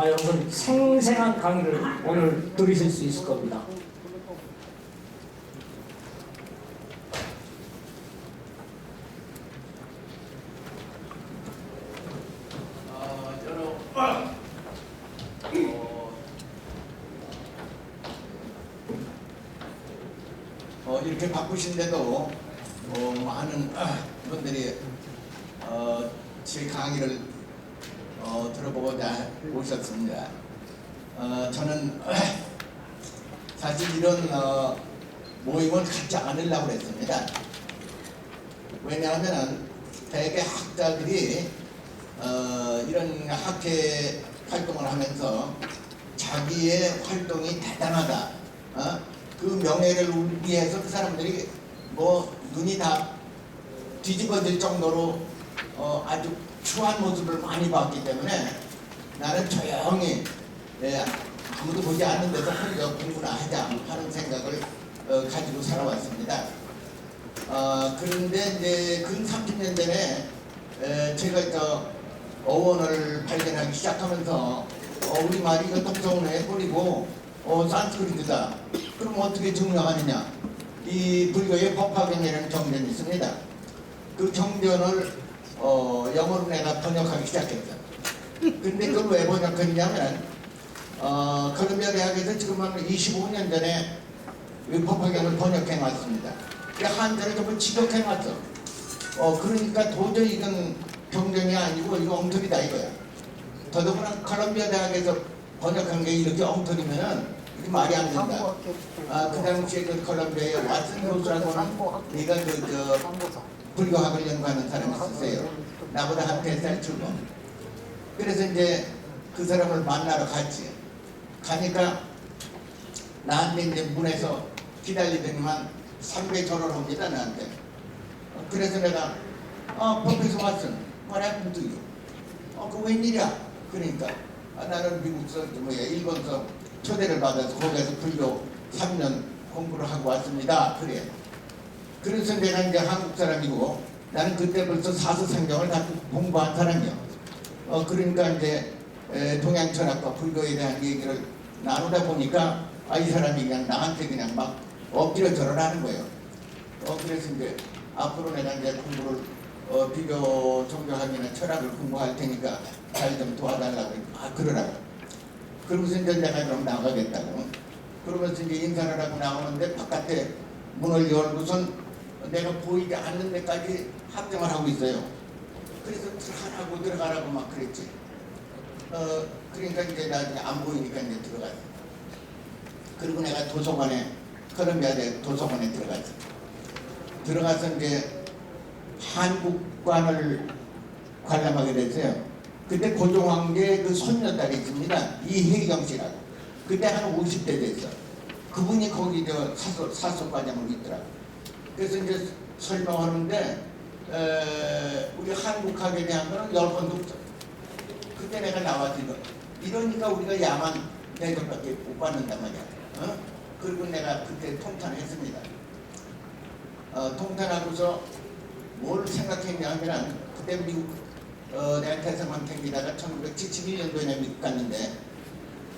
아마 여러분 생생한 강의를 오늘 들으실 수 있을 겁니다. 이렇게 바쁘신데도 많은 분들이 제 강의를 들어보고자 오셨습니다. 저는 사실 이런 모임을 갖지 않으려고 했습니다. 왜냐하면 대개 학자들이 이런 학회 활동을 하면서 자기의 활동이 대단하다, 그 명예를 위해서 그 사람들이 뭐 눈이 다 뒤집어질 정도로 아주 추한 모습을 많이 봤기 때문에 나는 조용히 아무도 보지 않는 데서 혼자 공부나 하자 하는 생각을 가지고 살아왔습니다. 그런데 이제 근 30년 전에 제가 어원을 발견하기 시작하면서 우리 말이 이거 동성어에 뿌리고 산스크리트다. 그럼 어떻게 증명하느냐? 이 불교의 법화경이라는 정전이 있습니다. 그 정전을 영어로 내가 번역하기 시작했죠. 근데 그걸 왜 번역했냐면 컬럼비아 대학에서 지금 한 25년 전에 이 법화경을 번역해 놨습니다. 한자를 전부 직역해 놨어. 그러니까 도저히 이건 경전이 아니고 이거 엉터리다 이거야. 더더구나 컬럼비아 대학에서 번역한 게 이렇게 엉터리면은 이게 말이 안 된다. 그 당시에 그 컬럼비아의 왓슨 교수라고 하는 네가 불교학을 연구하는 사람이 있었어요. 나보다 한 100살 출범. 그래서 이제 그 사람을 만나러 갔지. 가니까 나한테 이제 문에서 기다리더니만 3배 전화를 옵니다 나한테. 그래서 내가 법에서 왔어. What happened to you? 그 웬일이야? 그러니까 나는 미국서 일본서 초대를 받아서 거기에서 불교 3년 공부를 하고 왔습니다. 그래. 그래서 내가 이제 한국 사람이고 나는 그때 벌써 사서성경을 다 공부한 사람이야. 그러니까 이제 동양철학과 불교에 대한 얘기를 나누다 보니까 이 사람이 그냥 나한테 그냥 막 엎드려 절하는 거예요. 그래서 이제 앞으로 내가 이제 공부를 비교 종교학이나 철학을 공부할 테니까 잘 좀 도와달라고 그러라고. 그러면서 이제 내가 그럼 나가겠다고. 그러면서 이제 인사를 하고 나오는데 바깥에 문을 열고선 내가 보이지 않는 데까지 합정을 하고 있어요. 그래서 들어가라고 막 그랬지. 그러니까 이제 나 안 보이니까 이제 들어갔어. 그리고 내가 도서관에 컬럼비아 대 도서관에 들어갔어. 들어가서 이제 한국관을 관람하게 됐어요. 그때 고종황제 그 손녀딸이 있습니다. 이혜경 씨라고. 그때 한 50대 됐어. 그분이 거기 사서과장으로 있더라고. 그래서 이제 설명하는데 우리 한국학에 대한 거는 10번도 없어. 그때 내가 나와서 이러니까 우리가 야만 대접밖에 못 받는단 말이야. 그리고 내가 그때 통탄했습니다. 통탄하고서 뭘 생각했냐면 그때 미국 내가 대사관 댕기다가 1971년도에 미국 갔는데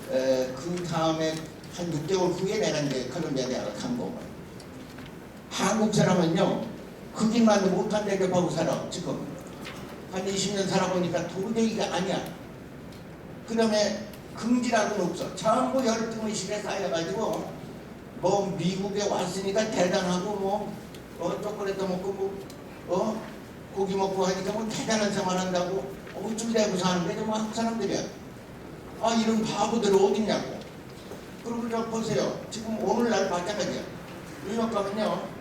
그 다음에 한 6개월 후에 내가 이제 컬럼비아 대학을 간 거고. 한국 사람은요 흑인만도 못한 대접하고 살아. 지금 한 20년 살아보니까 도저히 이게 아니야. 그 다음에 금지라고는 없어. 전부 열등의식에 쌓여가지고 뭐 미국에 왔으니까 대단하고 뭐 초콜릿 먹고 고기 먹고 하니까 뭐 대단한 생활한다고 우쭐 대고 사는데 정말 한국 사람들이야. 이런 바보들 어딨냐고. 그리고 저 보세요. 지금 오늘날 마찬가지야. 뉴욕 가면요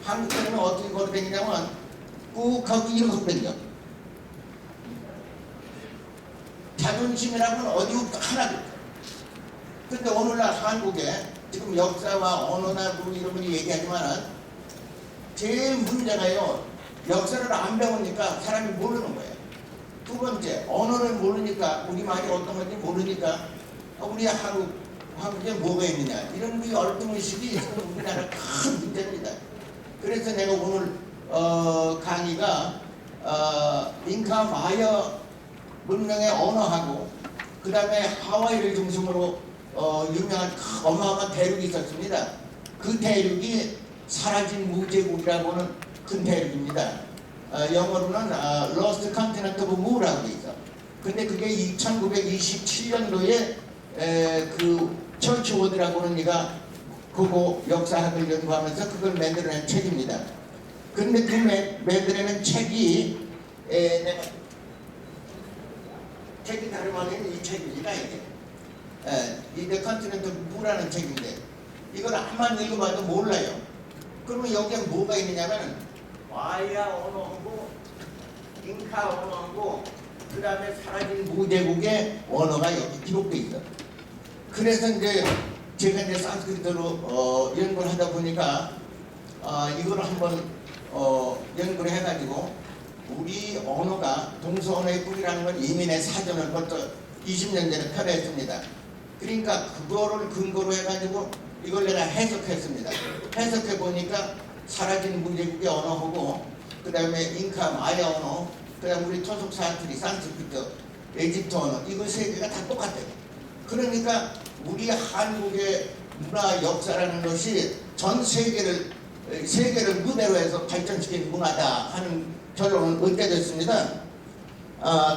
한국 사람은 어떻게 걸어다니냐면 꾹 하고 이러고 다녀. 자존심이라고는 어디 없어. 하나도. 근데 오늘날 한국에 지금 역사와 언어나 뭐 이런 분이 얘기하지만은 제일 문제가요 역사를 안 배우니까 사람이 모르는 거예요. 두 번째 언어를 모르니까 우리말이 어떤 건지 모르니까 우리 한국에 뭐가 있느냐 이런 그 열등의식이 지금 우리나라 큰 문제입니다. 그래서 내가 오늘 강의가 잉카 마야 문명의 언어하고 그 다음에 하와이를 중심으로 유명한 어마어마한 대륙이 있었습니다. 그 대륙이 사라진 무제국이라고 하는 큰 대륙입니다. 영어로는 Lost Continent of Mu라고 돼 있어. 근데 그게 1927년도에 그 처치워드라고 하는 이가 그거 역사학을 연구하면서 그걸 만들어낸 책입니다. 근데 그 만들어낸 책이 내가 책이 다름 아닌 이 책입니다. 이게 The Continent of Mu라는 책인데 이걸 한번 읽어봐도 몰라요. 그러면 여기에 뭐가 있느냐면 마야 언어하고 잉카 언어하고 그 다음에 사라진 무제국의 언어가 여기 기록돼 있어. 그래서 이제 제가 이제 산스크리트로 연구를 하다 보니까 이걸 한번 연구를 해가지고 우리 언어가 동서 언어의 뿌리라는 건 이미 내 사전을 벌써 20년 전에 펴냈습니다. 그러니까 그거를 근거로 해가지고 이걸 내가 해석했습니다. 해석해 보니까 사라진 무제국의 언어하고 그 다음에 잉카 마야 언어 그 다음에 우리 토속 사투리 산스크리트 에집트 언어 이거 세 개가 다 똑같아요. 그러니까 우리 한국의 문화 역사라는 것이 전 세계를 무대로 해서 발전시킨 문화다 하는 결론을 얻게 됐습니다.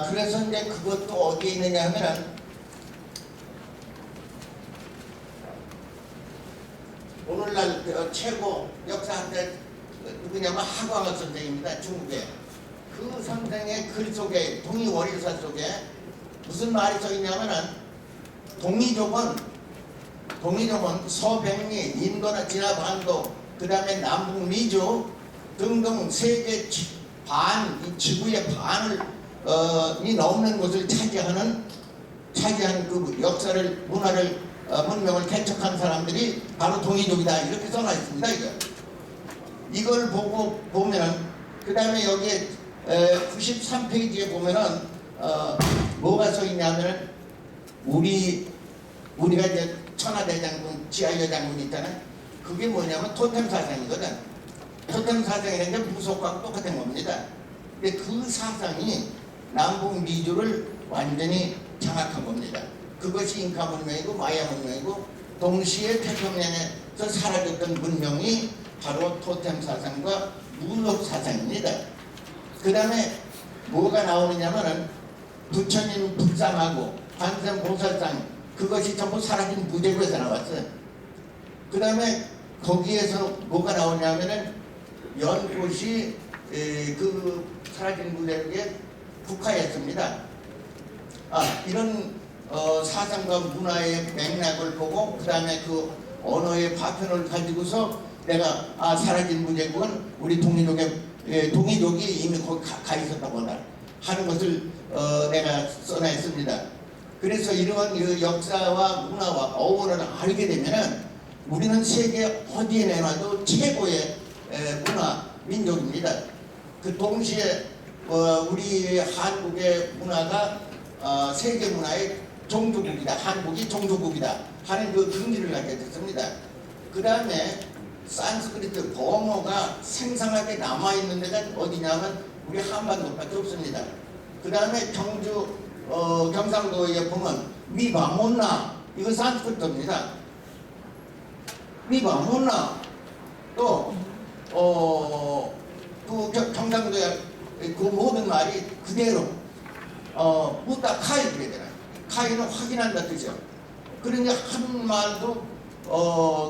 그래서 이제 그것도 어디에 있느냐 하면 오늘날 최고 역사학자 누구냐면 하광업 선생입니다. 중국에. 그 선생의 글 속에 동이월일사 속에 무슨 말이 써 있냐면은 동이족은 서백리, 인도나 진화반도, 그 다음에 남북미주 등등 세계 이 지구의 반을 이 넘는 곳을 차지하는 그 역사를 문화를 문명을 개척한 사람들이 바로 동이족이다 이렇게 써놔 있습니다. 이걸 보고 보면은 그 다음에 여기에 93페이지에 보면은 뭐가 써 있냐면은 우리가 이제 천하대장군, 지하여장군 있잖아요. 그게 뭐냐면 토템 사상이거든. 토템 사상이라는 게 무속하고 똑같은 겁니다. 근데 그 사상이 남북 미주를 완전히 장악한 겁니다. 그것이 잉카 문명이고 마야 문명이고 동시에 태평양에서 사라졌던 문명이 바로 토템 사상과 무속 사상입니다. 그 다음에 뭐가 나오느냐면은 부처님 불상하고 관세음보살상 그것이 전부 사라진 무제국에서 나왔어요. 그 다음에 거기에서 뭐가 나오냐면은 연꽃이 그 사라진 무제국에 국화였습니다. 이런 사상과 문화의 맥락을 보고 그 다음에 그 언어의 파편을 가지고서 내가 사라진 무제국은 우리 동이족이 이미 거기 가 있었다고 하는 것을 내가 써냈습니다. 그래서 이러한 그 역사와 문화와 어원을 알게 되면은 우리는 세계 어디에 내놔도 최고의 문화 민족입니다. 그 동시에 우리 한국의 문화가 세계 문화의 종주국이다. 한국이 종주국이다 하는 그 긍지를 갖게 됐습니다. 그 다음에 산스크리트 범어가 생생하게 남아있는 데가 어디냐면 우리 한반도밖에 없습니다. 그 다음에 경상도에 보면 미바몬나 이거 산스크리트입니다. 미바몬나 또 그 경상도에 그 모든 말이 그대로 무다 카이 그래야 되나. 카이는 확인한다 뜻이죠. 그러니 한 말도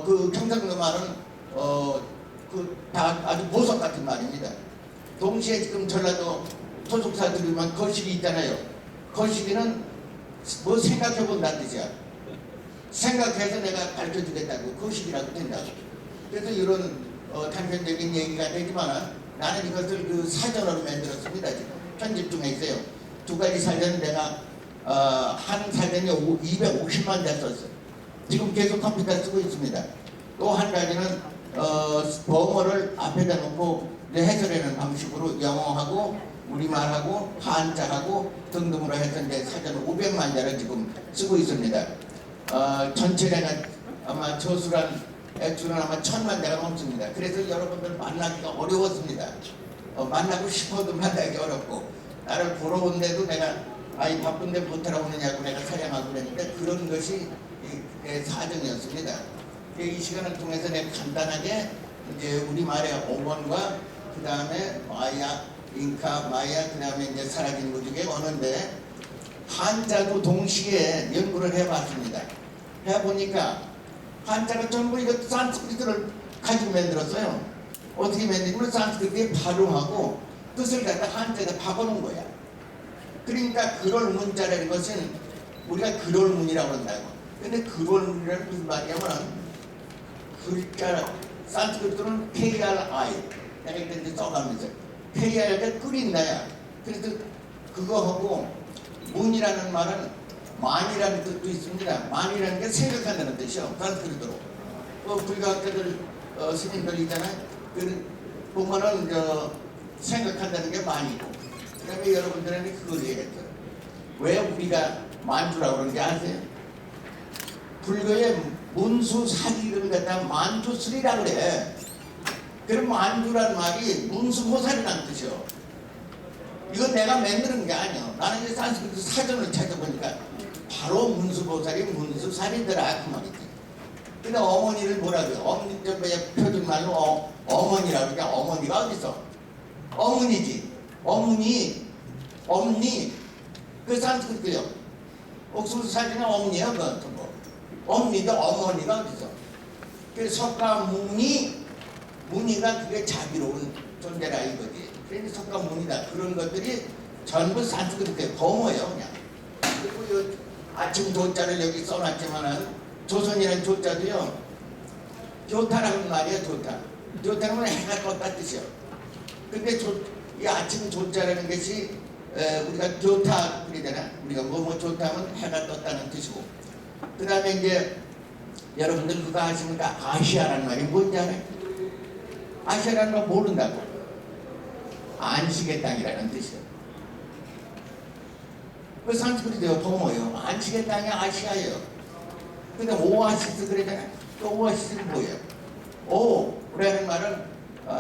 그 경상도 말은 다 아주 보석 같은 말입니다. 동시에 지금 전라도 소속사들이면 거시기 있잖아요. 거시기는 뭐 생각해 본다는 뜻이야. 생각해서 내가 가르쳐주겠다고 거시기라고 된다고. 그래서 이런 단편적인 얘기가 되지만 나는 이것을 그 사전으로 만들었습니다. 지금 편집 중에 있어요. 두 가지 사전 내가 한 사전에 250만 자 썼어요. 지금 계속 컴퓨터 쓰고 있습니다. 또 한 가지는 범어를 앞에다 놓고 해설하는 방식으로 영어하고 우리말하고 한자하고 등등으로 해서 이제 사전 500만 자를 지금 쓰고 있습니다. 전체 내가 아마 저수란 액수는 아마 1000만 자가 넘습니다. 그래서 여러분들 만나기가 어려웠습니다. 만나고 싶어도 만나기 어렵고 나를 보러 온데도 내가 아이 바쁜데 못하라고 하느냐고 내가 사양하고 그랬는데 그런 것이 사정이었습니다. 이 시간을 통해서 내가 간단하게 이제 우리말의 어원과 그 다음에 마야, 잉카, 마야, 그 다음에 이제 사라진 것 중에 어느인데 한자도 동시에 연구를 해봤습니다. 해보니까 한자가 전부 이거 산스크리트를 가지고 만들었어요. 어떻게 만들면 산스크리트에 발음하고 뜻을 갖다 한자에다 바꿔놓은 거야. 그러니까 그럴 문자라는 것은 우리가 그럴문이라고 한다고. 근데 그럴문이라는 무슨 말이냐면 글자 산스크리트는 KRI 내가 이렇게 써가면서 KRI가 끓인다야. 그래서 그거하고 문이라는 말은 만이라는 뜻도 있습니다. 만이라는 게 생각한다는 뜻이요. 산스크리트로. 불교학자들 스님들 있잖아요. 그 보면은 생각한다는 게 만이고. 그다음에 여러분들은 그걸 얘기했어요. 왜 우리가 만주라고 그러는지 아세요? 불교의 문수사리를 갖다 만주스리라고 그래. 그럼 만주라는 말이 문수보살이라는 뜻이요. 이건 내가 만드는 게 아니야. 나는 이제 산스크리트 사전을 찾아보니까 바로 문수보살이 문수살이더라 그 말이지. 근데 어머니를 뭐라고 해요? 어머니 표준말로 어머니라고 그러니까 어머니가 어딨어? 어머니지. 어머니 그 산스크리트요. 옥수수 사진은 어머니야 그 뭐. 어머니도 어머니가 어딨어? 그 석가무니 무니가 그게 자비로운 존재라 이거지. 그러니까 석가무니다 그런 것들이 전부 산스크리트에 범어예요 그냥. 그리고 이 아침 조자를 여기 써놨지만은 조선이라는 조자도요 좋다라는 말이에요. 좋다는 해가 떴다 뜻이요. 근데 이 아침 조자라는 것이 우리가 좋다 그러잖아. 우리가 뭐 좋다면 해가 떴다는 뜻이고. 그 다음에 이제 여러분들 그거 아십니까? 아시아라는 말이 뭔지 알아요? 아시아라는 말 모른다고. 안식의 땅이라는 뜻이에요. 그 산스크리트요 동어요. 안식의 땅이 아시아예요. 근데 오아시스 그러잖아요. 또 오아시스는 뭐예요? 오라는 말은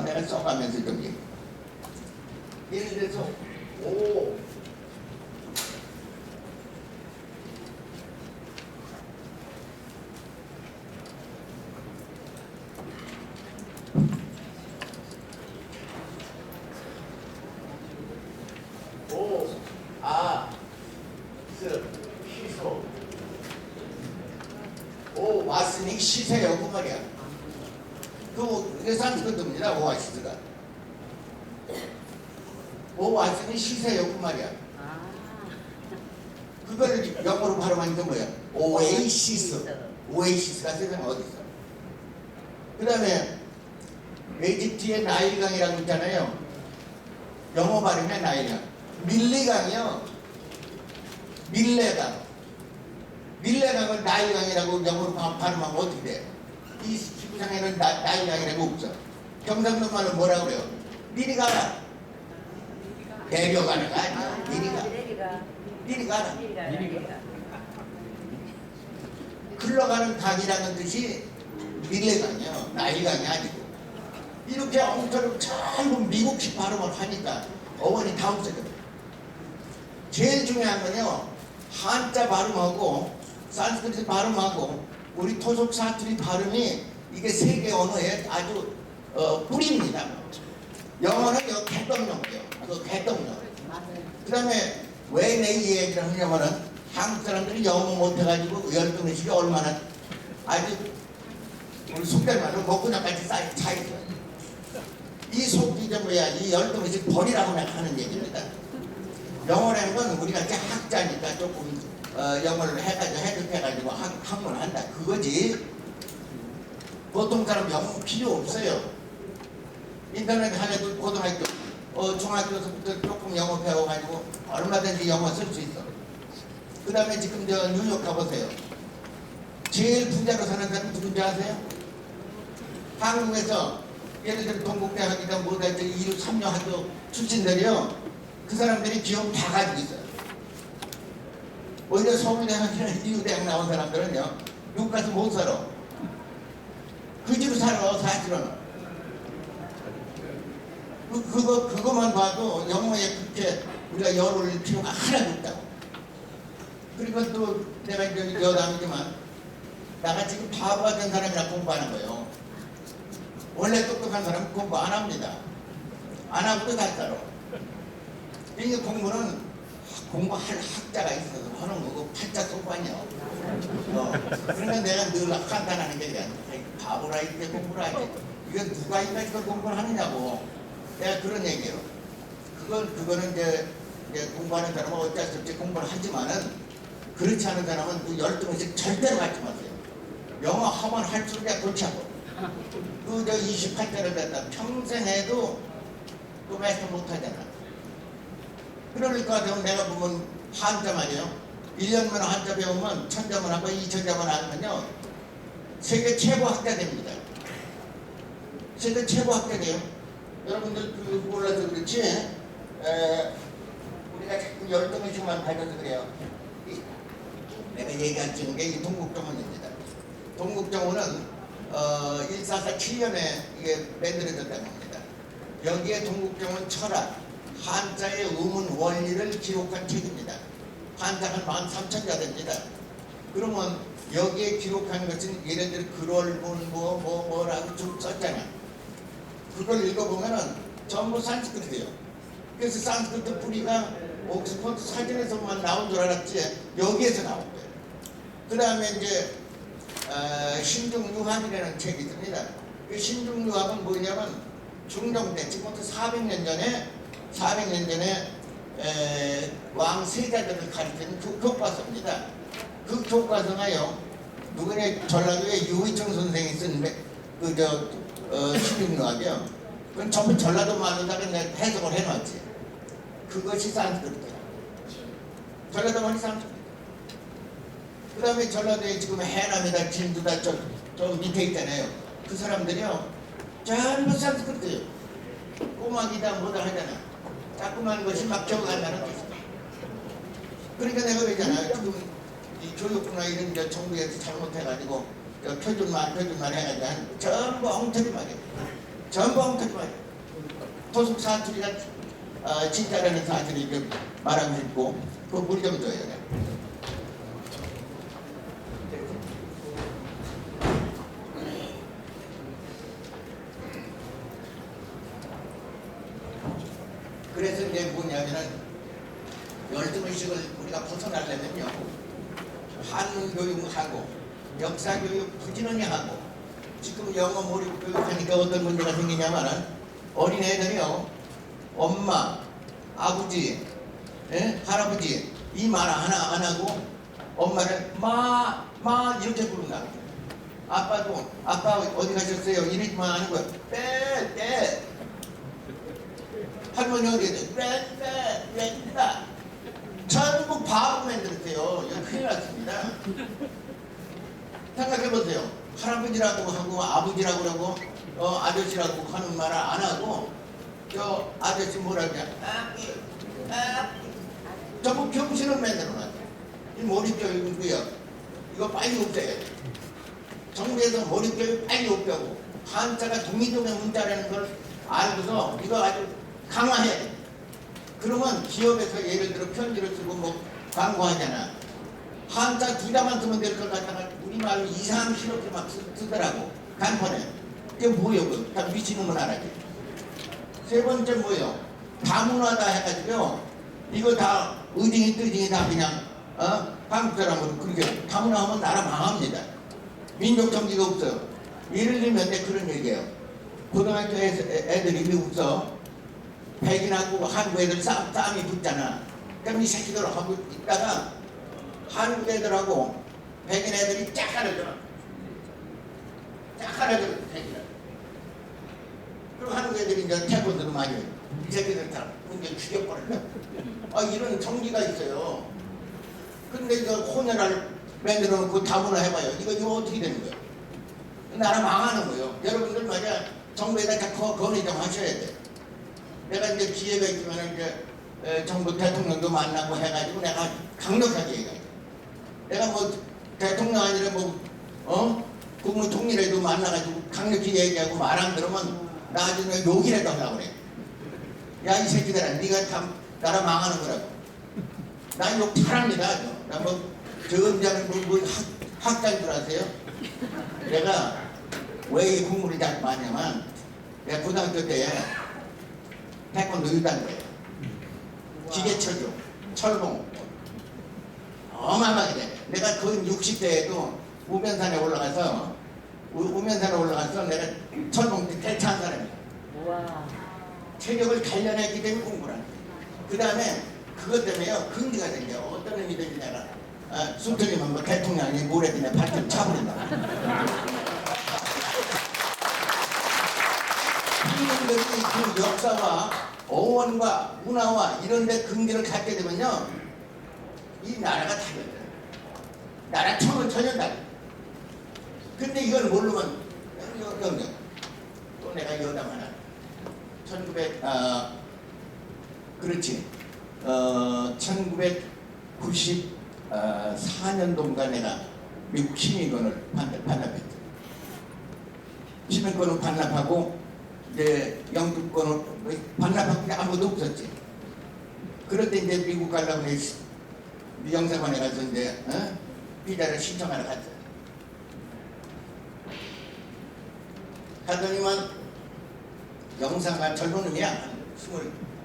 내가 써가면서 좀 얘기해. 예를 들어서 시소 왔으니 시세요 그 말이야. 그게 산스크리트입니다. 오아시스가 왔으니 시세요 그 말이야. 그걸 영어로 발음하니까 뭐야? 오에시스가 세상에 어디 있어? 그 다음에 에집트의 나일강이라고 있잖아요. 영어 발음에 나일강. 밀레강이요. 밀레강을 나일강이라고 영어로 발음하면 어떻게 돼? 이 지구상에는 나일강이라고 없어. 경상도 말은 뭐라고 그래요? 미리 가라. 내려가는 거 아니야. 미리 가라. 흘러가는 강이라는 뜻이 밀레강이요. 나일강이 아니고. 이렇게 엉터리 전부 미국식 발음을 하니까 어원이 다 없어져. 제일 중요한 건요. 한자 발음하고 산스크리트 발음하고 우리 토속 사투리 발음이 이게 세계 언어의 아주 뿌리입니다. 영어는 개떡용이에요. 개떡용. 그 다음에 왜 내 이 얘기를 하냐면은 한국 사람들이 영어 못해가지고 열등의식이 얼마나 아주 우리 속된 말로 먹구녕같이 차있어요. 이 속이 좀 뭐야, 이 열등의식 버리라고 하는 얘기입니다. 영어라는 건 우리가 이제 학자니까 조금 영어를 해가지고 학문을 한다 그거지. 보통 사람 영어 필요 없어요. 인터넷 하려도 고등학교 중학교서부터 조금 영어 배워가지고 얼마든지 영어 쓸 수 있어. 그 다음에 지금 뉴욕 가보세요. 제일 부자로 사는 사람 누군지 아세요? 한국에서 예를 들어 동국대학이다 뭐다 이제 2류 3류 학교 출신들이요. 그 사람들이 기업 다 가지고 있어요. 오히려 서울대학이나 이유대학 나온 사람들은요. 미국 가서 못 살아. 그지로 살아 사실은. 그거만 봐도 영어에 그렇게 우리가 열을 필요가 하나도 없다고. 그리고 또 내가 이제 여담이지만 나같이 바보 같은 사람이랑 공부하는 거예요. 원래 똑똑한 사람은 공부 안 합니다. 안 하고도 잘 살아. 이 공부는 공부할 학자가 있어서 하는 거고 팔자 공부하냐. 그러니까 내가 늘 판단하는 게 바보라 이때 공부를 하지. 이거 누가 이까지 공부를 하느냐고. 내가 그런 얘기예요. 그거는 이제 공부하는 사람은 어쩔 수 없이 공부를 하지만은 그렇지 않은 사람은 그 12번씩 절대로 갖지 마세요. 영어 하면 할수록 내가 골치 아파. 그 28자를 갖다 평생 해도 또 마스터 못하잖아. 그럴 것 같으면 내가 보면 한자 말이에요. 1년만 한자 배우면 1000자만 하고 2000자만 하면요 세계 최고 학자 됩니다. 세계 최고 학자 돼요. 여러분들 그 몰라서 그렇지 우리가 자꾸 12번씩만 받아서 그래요. 내가 얘기할 수 있는 게 이 동국정원입니다. 동국정원은 1447년에 이게 만들어졌다는 겁니다. 여기에 동국정원 철학, 한자의 의문 원리를 기록한 책입니다. 한자가 13,000자 됩니다. 그러면 여기에 기록한 것은 예를 들어 글월문 뭐라고 좀 썼잖아. 그걸 읽어보면은 전부 산스크리트예요. 그래서 산스크리트 뿌리가 옥스퍼드 사전에서만 나온 줄 알았지 여기에서 나온 거예요. 그 다음에 이제 신중유학이라는 책이 있습니다. 그 신중유학은 뭐냐면 중종 때 지금부터 400년 전에 왕 세자들을 가르치는 그 교과서입니다. 그 교과서가요 누구냐 전라도에 유의청 선생이 쓴 신중유학이요. 그건 전부 전라도 말로다가 해석을 해놨지. 그것이 산스크리트야. 전라도 말이 산스크리트. 그 다음에 전라도에 지금 해남이다 진주다 저 밑에 있잖아요. 그 사람들이요 전부 산스크리트예요. 꼬막이다 뭐다 하잖아. 자꾸만 것이 막 적어간다는 거죠. 그러니까 내가 그러잖아요. 지금 이 교육부나 이런 데 정부에서 잘못해가지고 표준말 해가지고 전부 엉터리 말이에요. 전부 엉터리 말이에요. 도숙 사투리가 진짜라는 사투리 말하고 있고 그거 물 좀 줘야 돼. 그래서 이제 뭐냐면은 12번씩을 우리가 벗어나려면요 한문 교육하고 역사 교육 부지런히 하고 지금 영어 몰입 교육하니까 어떤 문제가 생기냐면은 어린애들이요 엄마, 아버지, 할아버지 이 말 하나 안 하고 엄마를 마 이렇게 부른다. 아빠도 아빠 어디 가셨어요? 이러지만 하는 거야. 빼 할머니 어디에 빼 전부 바보 만들었어요. 이거 큰일 났습니다. 생각해보세요. 할아버지라고 하고 아버지라고 그러고 아저씨라고 하는 말을 안 하고 저 아저씨 뭐라 그래? 전부 병신을 만들어놨어요. 이 몰입교육이고요. 이거 빨리 없애야 돼. 정부에서 몰입교육 빨리 없애고 한자가 동이동의 문자라는 걸 알고서 이거 아주 강화해야 돼. 그러면 기업에서 예를 들어 편지를 쓰고 뭐 광고하잖아. 한자 두 자만 쓰면 될 걸 갖다가 우리말로 이상한 실업들 막 쓰더라고. 간판에. 이게 뭐예요? 다 미치는 건 알아야지. 세 번째 뭐예요? 다문화다 해가지고요. 이거 다 의징이 뜨징이 다 그냥 한국 사람으로 그렇게 다문화하면 나라 망합니다. 민족 정기가 없어요. 예를 들면 내 그런 얘기예요. 고등학교 애들이 미국서 백인하고 한국 애들 싸움이 붙잖아. 그럼 이 새끼들 하고 있다가 한국 애들하고 백인 애들이 쫙 가려져. 백인을. 그리고 한국 애들이 이제 태권도도 많이 해요. 이 새끼들 다 문제 죽여버린다. 이런 정기가 있어요. 근데 이거 혼혈을 만들어 놓고 다문화 해봐요. 이거 어떻게 되는 거예요? 나라 망하는 거예요. 여러분들 말이야 정부에다 건의 좀 하셔야 돼. 내가 이제 기회가 있으면 이제 정부 대통령도 만나고 해가지고 내가 강력하게 얘기해. 내가 뭐 대통령 아니라 국무총리라도 만나가지고 강력히 얘기하고 말 안 들으면 나중에 욕이라도 하려고 그래. 야 이 새끼들아 네가 참 나라 망하는 거라고. 나 욕 잘합니다. 저 음자는 학자인 줄 아세요? 내가 왜 이 공부를 잘 많이 하냐면 내가 고등학교 때 태권도 6단계 기계철교, 철봉 어마어마하게 돼. 내가 그 60대에도 우면산에 올라가서 내가 철봉 대차한 사람이야. 우와. 체력을 단련했기 때문에 공부를 하는 거야. 그 다음에 그것 때문에요 근기가 생겨. 어떤 의미든지 내가 숨틀리면 뭐 대통령이 모래빈에 발톱 차버린다. 이분들이 그 역사와 어원과 문화와 이런 데 근기를 갖게 되면요 이 나라가 달라져요. 나라처럼 전혀 달라. 근데 이걸 모르면 또 내가 여담 하나 1994년도인가 내가 미국 시민권을 반납했죠. 시민권을 반납하고 이제 영주권을 반납한 게 아무도 없었지. 그럴 때 이제 미국 가려고 영사관에 가서 이제 비자를 신청하러 갔죠. 가더니만 영사관 젊은 놈이야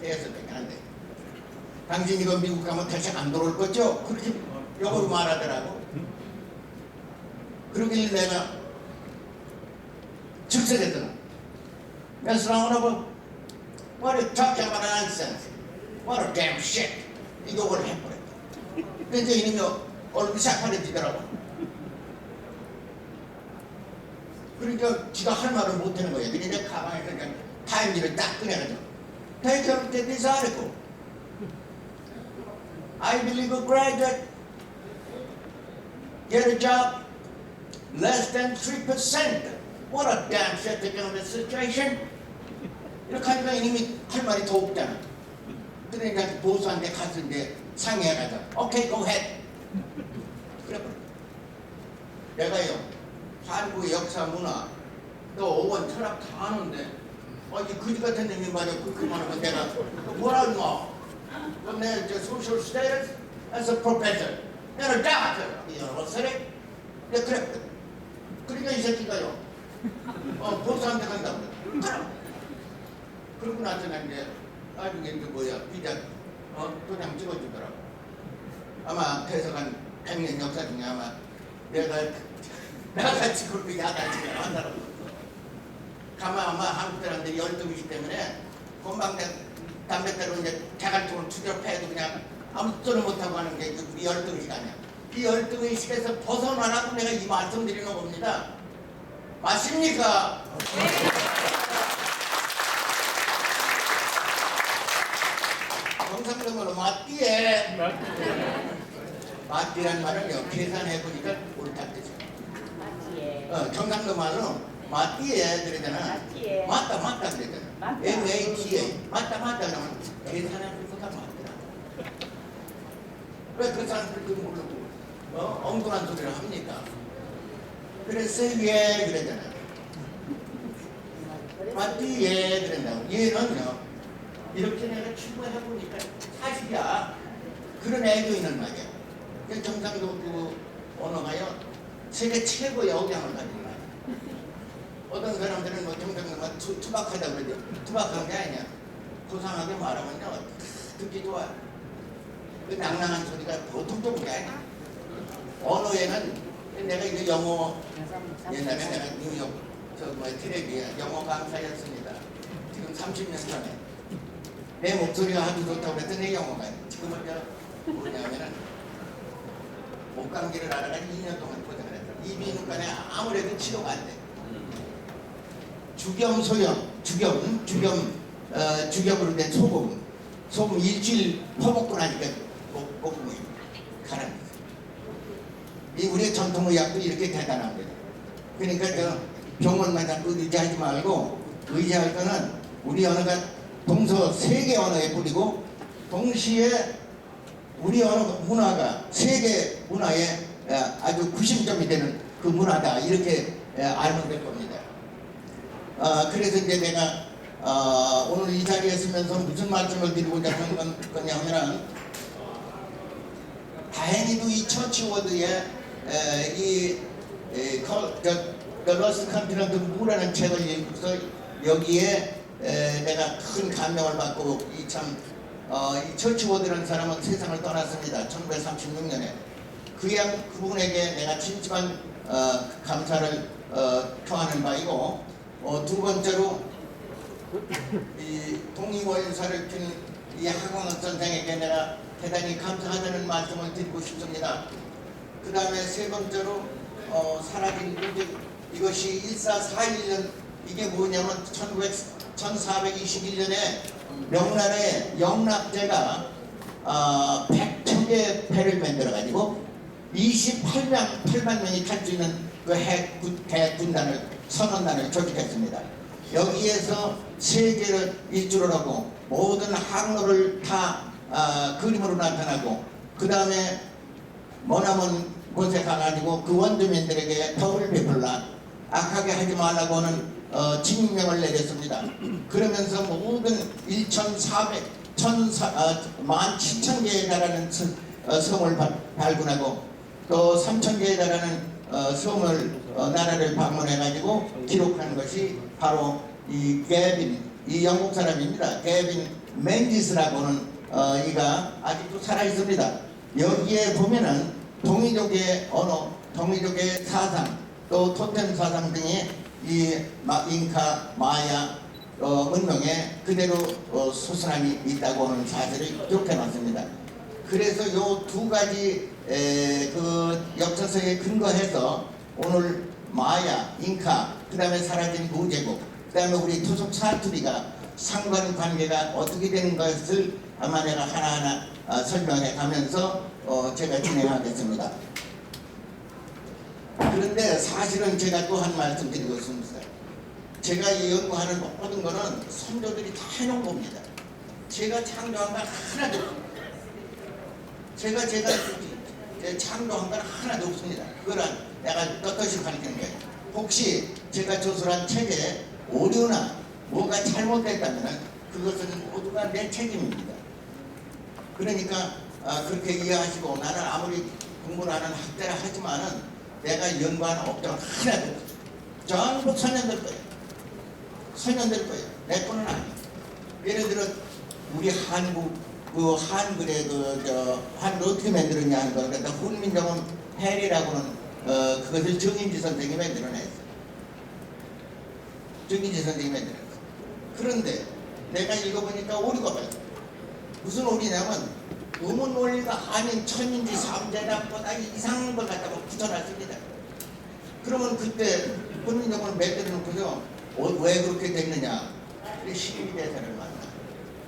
26밖에 안 돼. 당신 이거 미국 가면 다시 안 돌아올 거죠? 그렇게 영어로 말하더라고. 그러길래 내가 즉석했더라. Mr. Honorable, what are you talking about nonsense? What a damn shit. 이 욕을 해버렸다. 그래서 이놈이 얼굴이 새파래지더라고. 그러니까 지가 할 말을 못하는 거야. 그러니까 가방에서 그냥 타임지를 딱 꺼내가지고 Take a look at this article. I believe a graduate get a job less than 3%. What a damn shit economic situation. 이렇게 하니까 이놈이 할 말이 더 없잖아. 그러니까 보수한테 가서 이제 상의해가지고 오케이, go ahead. 그래. 내가요 한국의 역사, 문화, 또 어원, 철학 다 아는데 이 거지 같은 놈이 말이야 그렇게 말하면 내가 뭐라 뭐? 그럼 내가 이제 social status as a professor, 내가 doctor, university. 내가 그래. 그러니까 이 새끼가요 보수한테 간다고 그래. 그러고 나서 이제 나중에 이제 비자 도장 찍어주더라고. 아마 퇴석한 100년 역사 중에 아마 내가 같이 그렇게 야단치게 한다고. 가만 아마 한국 사람들이 열등의식 때문에 금방 담배대로 이제 대갈통을 투접해도 그냥 아무 소리 못하고 하는 게 우리 열등의식 아니야. 이 열등의식에서 벗어나라고 내가 이 말씀 드리는 겁니다. 맞습니까? 경상도말로 맞디에 맞디란 말은요 계산해보니까 옳다 뜻이에요. 경상도 말로 맞디에 그러잖아. 맞다 그러잖아. MATA 맞다 그러면 계산해보니까 맞더라. 왜 그 사람들이 그걸 모르고 엉뚱한 소리를 합니까? 그래서 예 그러잖아. 맞디에 그런다고. 얘는요 이렇게 내가 추구해보니까 사실이야. 그런 애도 있는 말이야. 경상도 그 언어가요 세계 최고의 억양을 가진 말이야. 어떤 사람들은 뭐 경상도가 투박하다고 그러죠. 투박한 게 아니야. 고상하게 말하면요 듣기 좋아. 그 낭낭한 소리가 보통 좋은 게 아니야. 언어에는 내가 이거 영어 옛날에 내가 뉴욕 텔레비에 영어 강사였습니다. 지금 30년 전에 내 목소리가 아주 좋다고 그랬더니 영어가 지금은 뭐냐면은 목감기를 알아가지고 2년 동안 고생을 했어. 이비인후과에 아무래도 치료가 안 돼. 주겸으로 된 소금 일주일 퍼먹고 나니까 목구멍이 가라앉았어. 이 우리의 전통의학도 이렇게 대단한 거예요. 그러니까 저 병원만 자꾸 의지하지 말고 의지할 거는 우리 언어가 동서 세계 언어에 뿌리고 동시에 우리 언어 문화가 세계 문화의 아주 구심점이 되는 그 문화다 이렇게 알면 될 겁니다. 그래서 이제 내가 오늘 이 자리에 서면서 무슨 말씀을 드리고자 하는 거냐면은 다행히도 이 처치워드에 The Lost Continent 무라는 책을 읽고서 여기에 내가 큰 감명을 받고 이 처치워드라는 사람은 세상을 떠났습니다. 1936년에 그분에게 내가 진심한 감사를 표하는 바이고, 두 번째로 이 동의원사를 핀 이 하광헌 선생에게 내가 대단히 감사하다는 말씀을 드리고 싶습니다. 그 다음에 세 번째로 사라진 이것이 1441년, 이게 뭐냐면 1421년에 명나라의 영락제가 100척의 배를 만들어가지고 28만 명이 탈 수 있는 그 해군단을, 선원단을 조직했습니다. 여기에서 세계를 일주를 하고 모든 항로를 다 그림으로 나타나고, 그 다음에 머나먼 곳에 가가지고 그 원주민들에게 덕을 베풀라, 악하게 하지 말라고 하는 징명을 내렸습니다. 그러면서 모든 17,000개에 달하는 성을 발굴하고 또 3,000개에 달하는 성을 나라를 방문해가지고 기록한 것이 바로 이 이 영국 사람입니다. 게빈 맨디스라고는 이가 아직도 살아있습니다. 여기에 보면은 동이족의 언어, 동이족의 사상, 또 토템 사상 등의 이 잉카, 마야 문명에 그대로 소스람이 있다고 하는 사실을 기록해 놨습니다. 그래서 요 두 가지 그 역사서에 근거해서 오늘 마야, 잉카, 그 다음에 사라진 무제국, 그 다음에 우리 토속 사투리가 상관관계가 어떻게 되는 것을 아마 내가 하나하나 설명해 가면서 제가 진행하겠습니다. 그런데 사실은 제가 또 한 말씀 드리고 있습니다. 제가 이 연구하는 모든 거는 선조들이 다 해놓은 겁니다. 제가 창조한 건 하나도 없습니다. 제가 창조한 건 하나도 없습니다. 그거는 내가 떳떳이 가르치는 거예요. 혹시 제가 조술한 책에 오류나 뭐가 잘못됐다면 그것은 모두가 내 책임입니다. 그러니까 그렇게 이해하시고, 나는 아무리 공부를 하는 학자라 하지만은 내가 연구하는 업적은 하나도 없어요. 전부 선현될 거예요. 선현될 거예요. 내 거는 아니에요. 예를 들어 우리 한국 한글의 한글 어떻게 만들었냐 하는 걸 갖다 훈민정음 해리라고는 그것을 정인지 선생님이 만들어냈어요. 정인지 선생님이 만들어냈어요. 그런데 내가 읽어보니까 오류가 많아요. 무슨 오류냐면 음운 원리가 아닌 천인지 삼재답보다 이상한 걸 갖다가 붙여놨습니다. 그러면 그때 훈민정음을 만들어놓고서 왜 그렇게 됐느냐? 심리대사를 만나.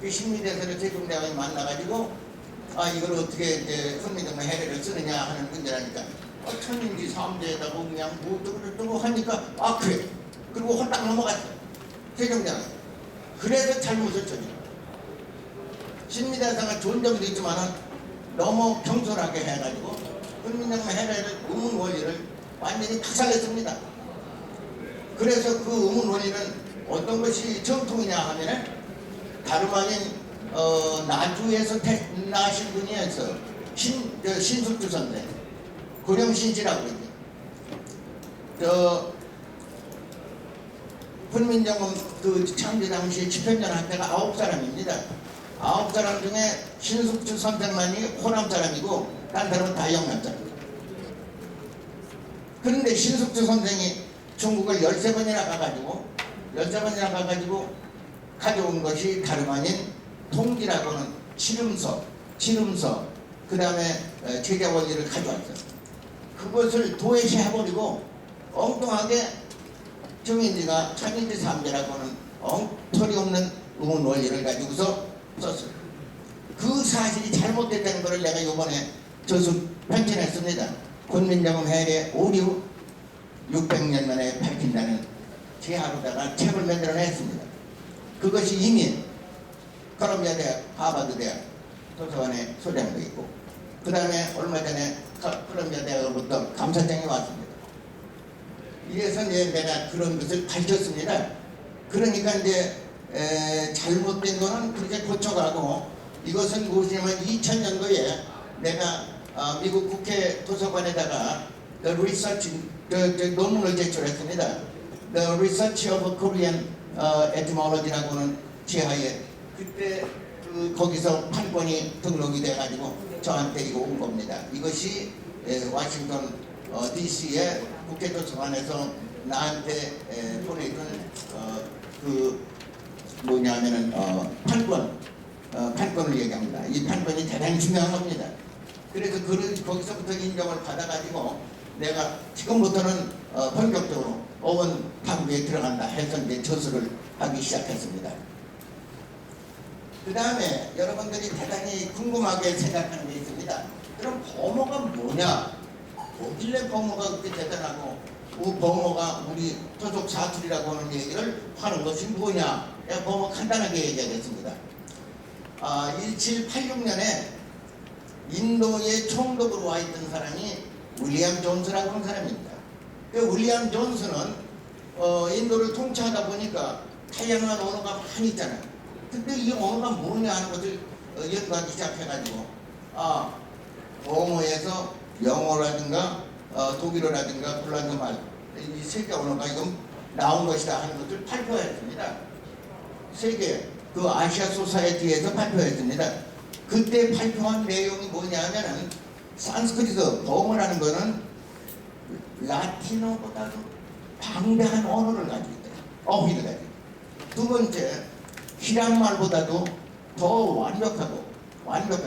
그 심리대사를 세종대왕이 만나가지고 이걸 어떻게 이제 훈민정음 해례를 쓰느냐 하는 문제라니까 천인지 삼재에다가 그냥 뭐 어쩌고 하니까 그래. 그리고 홀딱 넘어갔어. 세종대왕이. 그래서 잘못을 저지른 거예요. 심리대사가 좋은 점도 있지만은 너무 겸손하게 해가지고 훈민정음 해례를 음운 원리를 완전히 박살냈습니다. 그래서 그 음운 원리는 어떤 것이 정통이냐 하면은 다름 아닌 나주에서 나신 분이어서 신숙주 선생, 고령신지라고 그러죠. 훈민정음 그 창제 당시 집현전 학자가 9사람입니다. 9사람 중에 신숙주 선생만이 호남 사람이고 딴 사람은 다 영남 사람입니다. 그런데 신숙주 선생이 중국을 13번이나 가가지고 가져온 것이 다름 아닌 통지라고 하는 지름서, 그 다음에 제자 원리를 가져왔어요. 그것을 도외시해버리고 엉뚱하게 정인지가 천인지 삼재라고 하는 엉터리 없는 음운 원리를 가지고서 썼어요. 그 사실이 잘못됐다는 것을 내가 이번에 저수 편찬했습니다. 훈민정음 해례 오류 600년 만에 밝힌다는 제하로다가 책을 만들어냈습니다. 그것이 이미 콜롬비아 대학, 하버드 대학 도서관에 소장도 있고, 그 다음에 얼마 전에 콜롬비아 대학으로부터 감사장이 왔습니다. 이래서 이제 내가 그런 것을 밝혔습니다. 그러니까 이제 잘못된 거는 그렇게 고쳐가고, 이것은 무엇이냐면 2000년도에 내가 미국 국회 도서관에다가 The Research, 논문을 제출했습니다. The Research of Korean Etymology라고는 제하에 그때 거기서 판권이 등록이 돼가지고 저한테 이거 온 겁니다. 이것이 워싱턴 DC의 국회 도서관에서 나한테 보내준 뭐냐면은 판권을 얘기합니다. 이 판권이 대단히 중요한 겁니다. 그래서 거기서부터 인정을 받아가지고 내가 지금부터는 본격적으로 어원 탐구에 들어간다 해서 이제 저술을 하기 시작했습니다. 그 다음에 여러분들이 대단히 궁금하게 생각하는 게 있습니다. 그럼 범어가 뭐냐? 뭐길래 범어가 그렇게 대단하고 범어가 우리 토속 사투리라고 하는 얘기를 하는 것이 뭐냐? 내가 범어 간단하게 얘기하겠습니다. 1786년에 인도의 총독으로 와 있던 사람이 윌리엄 존스라고 하는 사람입니다. 그 윌리엄 존스는 인도를 통치하다 보니까 다양한 언어가 많이 있잖아요. 근데 이 언어가 뭐냐 하는 것을 연구하기 시작해가지고 범어에서 영어라든가 독일어라든가 폴란드 말 이 세계 언어가 이건 나온 것이다 하는 것을 발표했습니다. 세계 그 아시아 소사이어티에서 발표했습니다. 그때 발표한 내용이 뭐냐면은 산스크리트 범어라는 거는 라틴어보다도 방대한 언어를 가지고 있다. 어휘를 가지고. 두 번째, 히란말보다도 더 완벽하고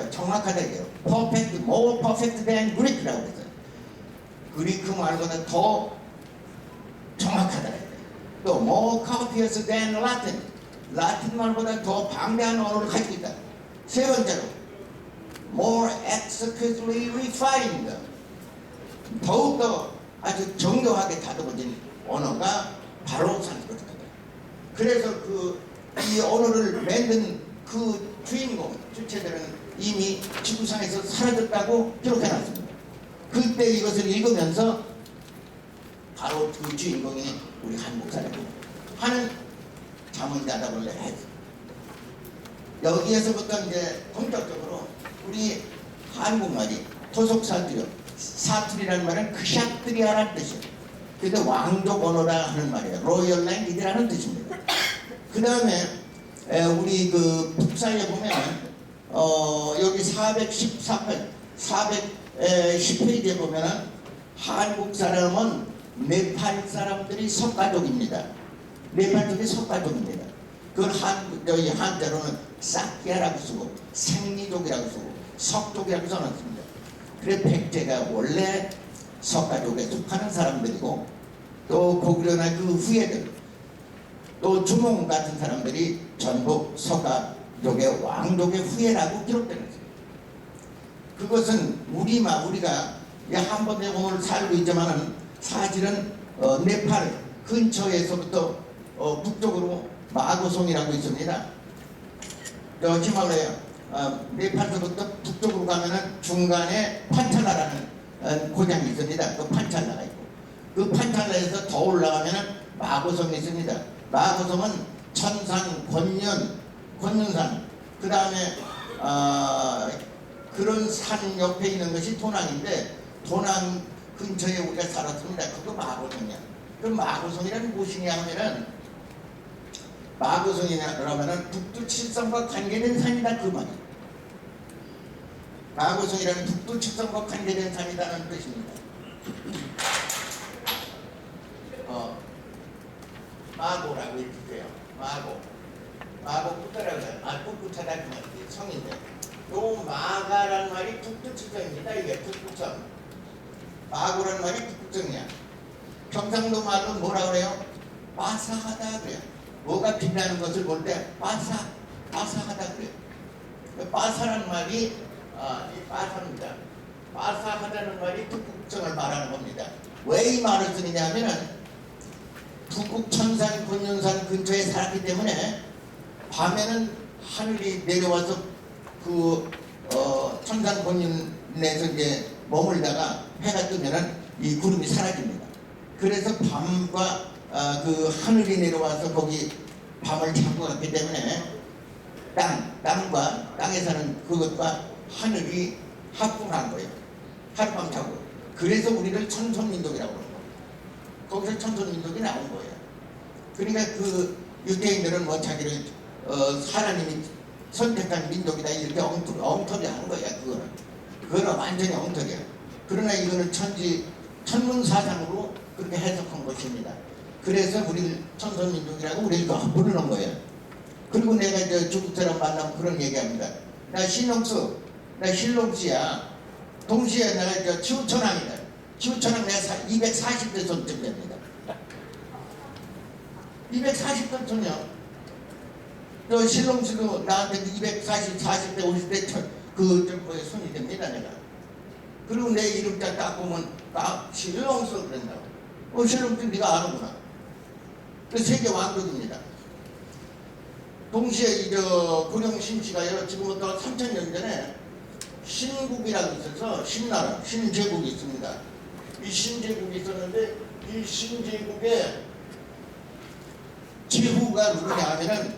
정확하다 이게요. perfect, more perfect than Greek라고 했어요. 그리크 말보다 더 정확하다. 또 more copious than Latin. 라틴 말보다 더 방대한 언어를 가지고 있다. 세 번째로 more exquisitely refined. 더욱더 아주 정교하게 다듬어진 언어가 바로 산스크리트다. 그래서 이 언어를 만든 그 주체들은 이미 지구상에서 사라졌다고 기록해놨습니다. 그때 이것을 읽으면서 바로 그 주인공이 우리 한국 사람이고 하는 자문자답을 내가 했습니다. 여기에서부터 이제 본격적으로 우리 한국말이 사투리라는 말은 크샤트리아라는 뜻이에요. 근데 왕족 언어라 하는 말이에요. 로열 랭귀지라는 뜻입니다. 그 다음에 우리 그 북사에 보면 여기 410페이지에 보면은 한국 사람은 네팔 사람들이 석가족입니다. 네팔 쪽이 석가족입니다. 그걸 저희 한자로는 싹기야라고 쓰고 생리족이라고 쓰고 석족이라고 써놨습니다. 그래 백제가 원래 석가족에 속하는 사람들이고 또 고구려나 그 후예들 또 주몽 같은 사람들이 전부 석가족의 왕족의 후예라고 기록되는 거예요. 그것은 우리가 한번 오늘 살고 있지만은 사실은 네팔 근처에서부터 북쪽으로 마고송이라고 있습니다. 히말라야 네팔서부터 북쪽으로 가면은 중간에 판찰라라는 고장이 있습니다. 그 판찰라가 있고 그 판찰라에서 더 올라가면은 마고성이 있습니다. 마고성은 천산, 권윤산 그 다음에 그런 산 옆에 있는 것이 도낭인데 도낭 근처에 우리가 살았습니다. 그거 마고성이야. 그 마고성이라는 무엇이냐 하면은 마고성이라면은 북두칠성과 관계된 산이다 그 말이에요. 마고성이라는 북두칠성과 관계된 산이라는 뜻입니다. 마고라고 이렇게 돼요. 마고 꾸타라고 해요. 꾸타다 그 말이에요. 성인데 요 마가라는 말이 북두칠성입니다. 이게 북두청. 마고라는 말이 북두청이야. 경상도 말로 뭐라 그래요? 바사하다 그래요. 뭐가 빛나는 것을 볼 때 바사하다 그래요. 바사라는 말이 이 바사입니다. 바사하다는 말이 북극성을 말하는 겁니다. 왜 이 말을 쓰느냐 하면은 북극 천산 권윤산 근처에 살았기 때문에 밤에는 하늘이 내려와서 그 천산 권윤에서 이제 머물다가 해가 뜨면은 이 구름이 사라집니다. 그래서 밤과 그 하늘이 내려와서 거기 밤을 잡고 갔기 때문에 땅과 땅에 사는 그것과 하늘이 합분한 거예요. 하룻밤 자고. 그래서 우리를 천손민족이라고 그러는 거예요. 거기서 천손민족이 나온 거예요. 그러니까 그 유대인들은 뭐 자기를 하나님이 선택한 민족이다 이렇게 엉터리한 거야. 그거는 완전히 엉터리야. 그러나 이거는 천문사상으로 그렇게 해석한 것입니다. 그래서 우리를 천손민족이라고 우리를 부르는 거예요. 그리고 내가 이제 중국 사람 만나면 그런 얘기합니다. 나 신롱수야. 동시에 내가 이제 치우천왕이다. 치우천왕 내가 240대 손쯤 됩니다. 240대 손이요. 저 신롱수도 나한테 40대 50대 손이 됩니다 내가. 그리고 내 이름자 딱 보면 신롱수 그런다고. 신롱수 네가 아는구나. 그 세계 왕족입니다. 동시에 이 고령 신씨가요, 지금부터 3000년 전에 신국이라고 있어서 신나라, 신제국이 있습니다. 이 신제국이 있었는데 이 신제국에 제후가 누구냐 하면은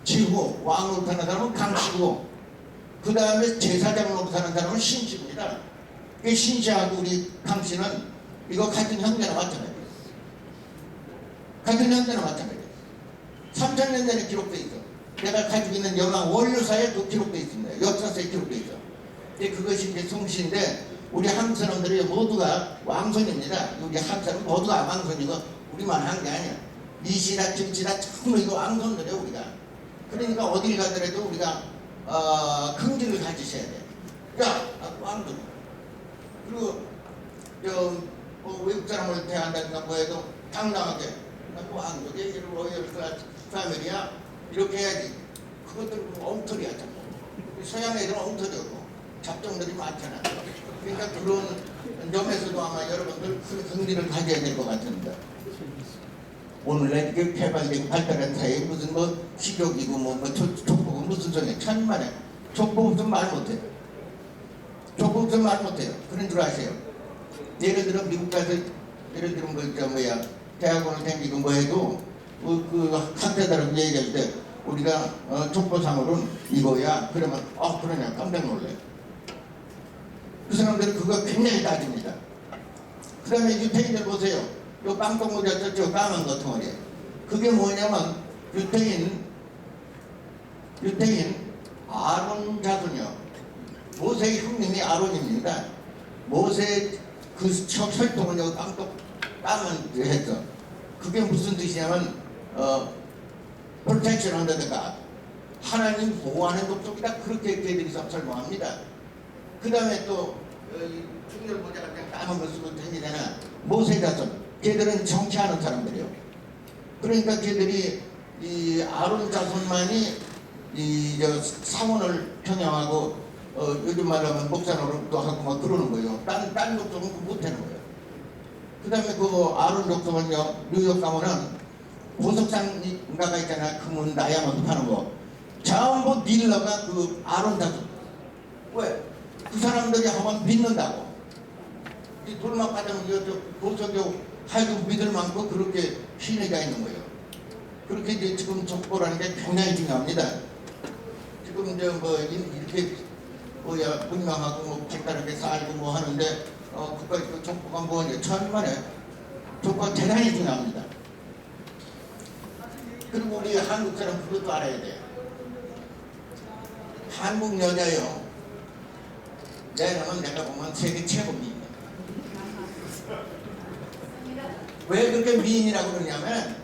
제후, 왕으로 사는 사람은 강씨고 그 다음에 제사장으로 사는 사람은 신씨입니다. 그 신씨하고 우리 강씨는 이거 같은 형제나 마찬가지예요. 같은 형제나 마찬가지예요. 3000년 전에 기록되어 있어. 내가 가지고 있는 영왕 원료사에 그 기록되어 있습니다. 역사서에 기록되어 있어. 그것이 이제 성씨인데 우리 한국 사람들이 모두가 왕손입니다. 우리 한국 사람 모두가 왕손이고 우리만 한 게 아니야. 이시나 김씨나 전부 이거 왕손들이에요 우리가. 그러니까 어딜 가더라도 우리가 긍지를 가지셔야 돼. 야, 왕손. 그리고 외국 사람을 대한다든가 뭐해도 당당하게 왕족의 이런 로열 패밀리야 이렇게 해야지. 그것들은 엉터리야. 서양 애들은 엉터리고 잡종들이 많잖아. 그러니까 그런 점에서도 아마 여러분들 큰 긍지를 가져야 될 것 같습니다. 오늘날 이렇게 개발되고 발달한 사이에 무슨 식욕이고 족보고 무슨 소리야. 천만에 족보 없으면 말 못해요. 족보 없으면 말 못해요. 그런 줄 아세요. 예를 들어 미국 가서 예를 들어 대학원을 다니고 뭐 해도 그 학자들하고 얘기할 때 우리가 족보상으로는 이거야. 그러면 그러냐 깜짝 놀래. 그 사람들은 그거 굉장히 따집니다. 그 다음에 유태인들 보세요. 요 빵떡모자 저 까만 거 덩어리. 그게 뭐냐면 유태인 아론 자손이요. 모세의 형님이 아론입니다. 모세 그 철통을 여기 빵떡 까만 했어. 그게 무슨 뜻이냐면 프로텍션 한다든가 하나님 보호하는 목적이다. 그렇게 걔들이 설명합니다. 그 다음에 또 중절 모자가 그냥 까만 거 쓰고 다니잖아. 모세 자손. 걔들은 정치하는 사람들이요. 그러니까 걔들이 이 아론 자손만이 사원을 평양하고 요즘 말하면 목사 노릇도 하고 막 그러는 거예요. 딴 족속은 못하는 거예요. 그 다음에 그 아론 족속은요, 뉴욕 가면은 보석상가가 있잖아. 금은 다이아몬드 파는 거. 전부 딜러가 그 아론 자손. 왜? 그 사람들이 하면 믿는다고. 이 돌만 받으면 보석이 하여금 믿을 만큼 그렇게 신뢰가 있는 거예요. 그렇게 이제 지금 족보라는 게 굉장히 중요합니다. 지금 이제 이렇게 분명하고 색다르게 살고 뭐 하는데 국가 족보가 뭐냐 천만에 족보가 대단히 중요합니다. 그리고 우리 한국 사람 그것도 알아야 돼. 한국 여자요. 내는 내가 보면 세계 최고 미인. 왜 그렇게 미인이라고 그러냐면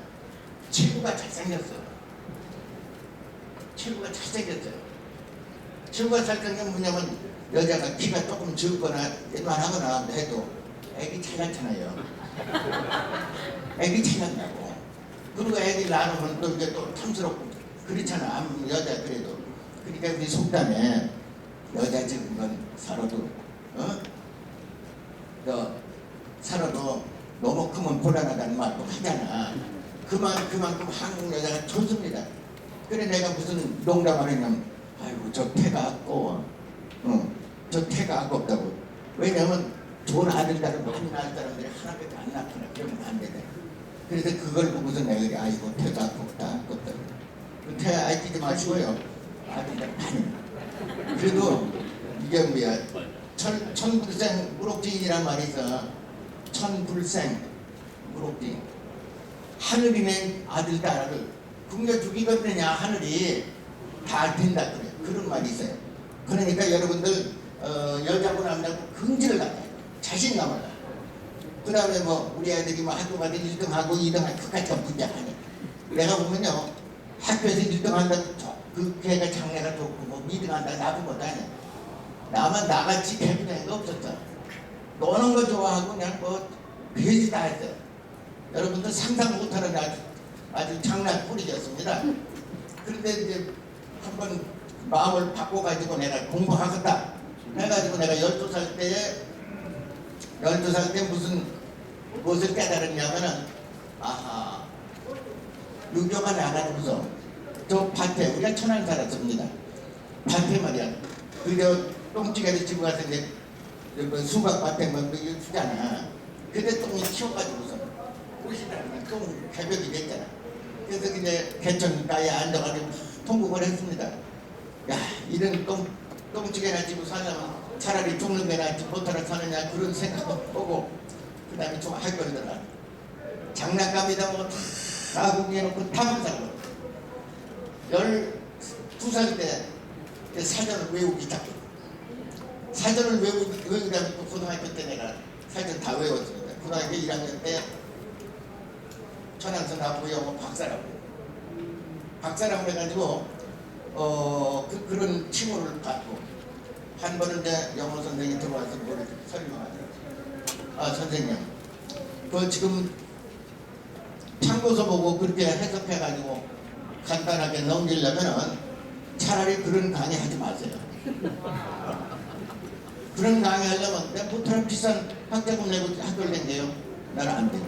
체구가 잘생겼어. 체구가 잘생겼어요. 체구가 잘생긴 게 뭐냐면 여자가 키가 조금 적거나 요만하거나 해도 애기 잘 낳잖아요. 애기 잘 낳냐고. 그리고 애기 낳으면 또 이제 또 탐스럽고 그렇잖아. 여자 그래도. 그러니까 우리 속담에 여자 적은 건 살아도 살아도 너무 크면 불안하다는 말도 하잖아. 그만큼 한국 여자가 좋습니다. 그래 내가 무슨 농담을 했냐면 아이고 저 태가 아까워. 저 태가 아깝다고. 왜냐면 좋은 아들딸을 많이 낳을 사람들이 하나밖에 안 낳거나 그러면 안 되네. 그래서 그걸 보고서 내가 아이고 태가 아깝다. 그 태 아끼지 마시고요. 아들딸 많이. 그래도 이게 뭐야 천불생 무록지인이란 말이 있어. 천불생 무록지인. 하늘이면 아들 딸을 굶겨 죽이거든요. 하늘이 다 된다 그래. 그런 말이 있어요. 그러니까 여러분들 여자고 남자고 긍지를 갖다 자신감을 갖다. 그 다음에 뭐 우리 애들이 뭐 학교가서 1등하고 2등하고 그까지 문제하니 내가 보면요 학교에서 1등한다고 그 걔가 장래가 좋고 뭐 2등한다고 나쁜 것도 아니야. 나만 나같이 배분 애가 없었어. 노는 거 좋아하고 그냥 뭐 별짓 다 했어요. 여러분들 상상 못하는 아주 장난꾸러기였습니다. 그런데 이제 한번 마음을 바꿔가지고 내가 공부하겠다 해가지고 내가 12살 때 무엇을 깨달았냐면은 아하 유교가 나가면서 저 밭에 우리가 천안 살았습니다. 밭에 말이야 그저 똥찌개를 집어 가서 이제 수박밭에 뭐 이거 주잖아. 근데 똥이 튀어가지고서 꽃이라는 똥 개벽이 됐잖아. 그래서 이제 개천가에 앉아가지고 통곡을 했습니다. 야 이런 똥찌개나 집어 살려면 차라리 죽는 게 낫지 못하러 사느냐 그런 생각도 보고 그 다음에 좀 학교들아 장난감이다 뭐 다 공개해놓고 답을 사고 12살 때 사전을 외우기 시작했어. 사전을 외우다 고등학교 때 내가 사전 다 외웠습니다. 고등학교 1학년 때 천안서 나보고 영어 박사라고 해가지고 그런 칭호를 받고 한 번은 이제 영어 선생님이 들어와서 뭘 설명하더라고요. 아 선생님 그 지금 참고서 보고 그렇게 해석해가지고 간단하게 넘기려면은 차라리 그런 강의 하지 마세요. 그런 강의 하려면 내가 보통 비싼 학자금 내고 학교를 댕겨요. 나는 안 댕겨.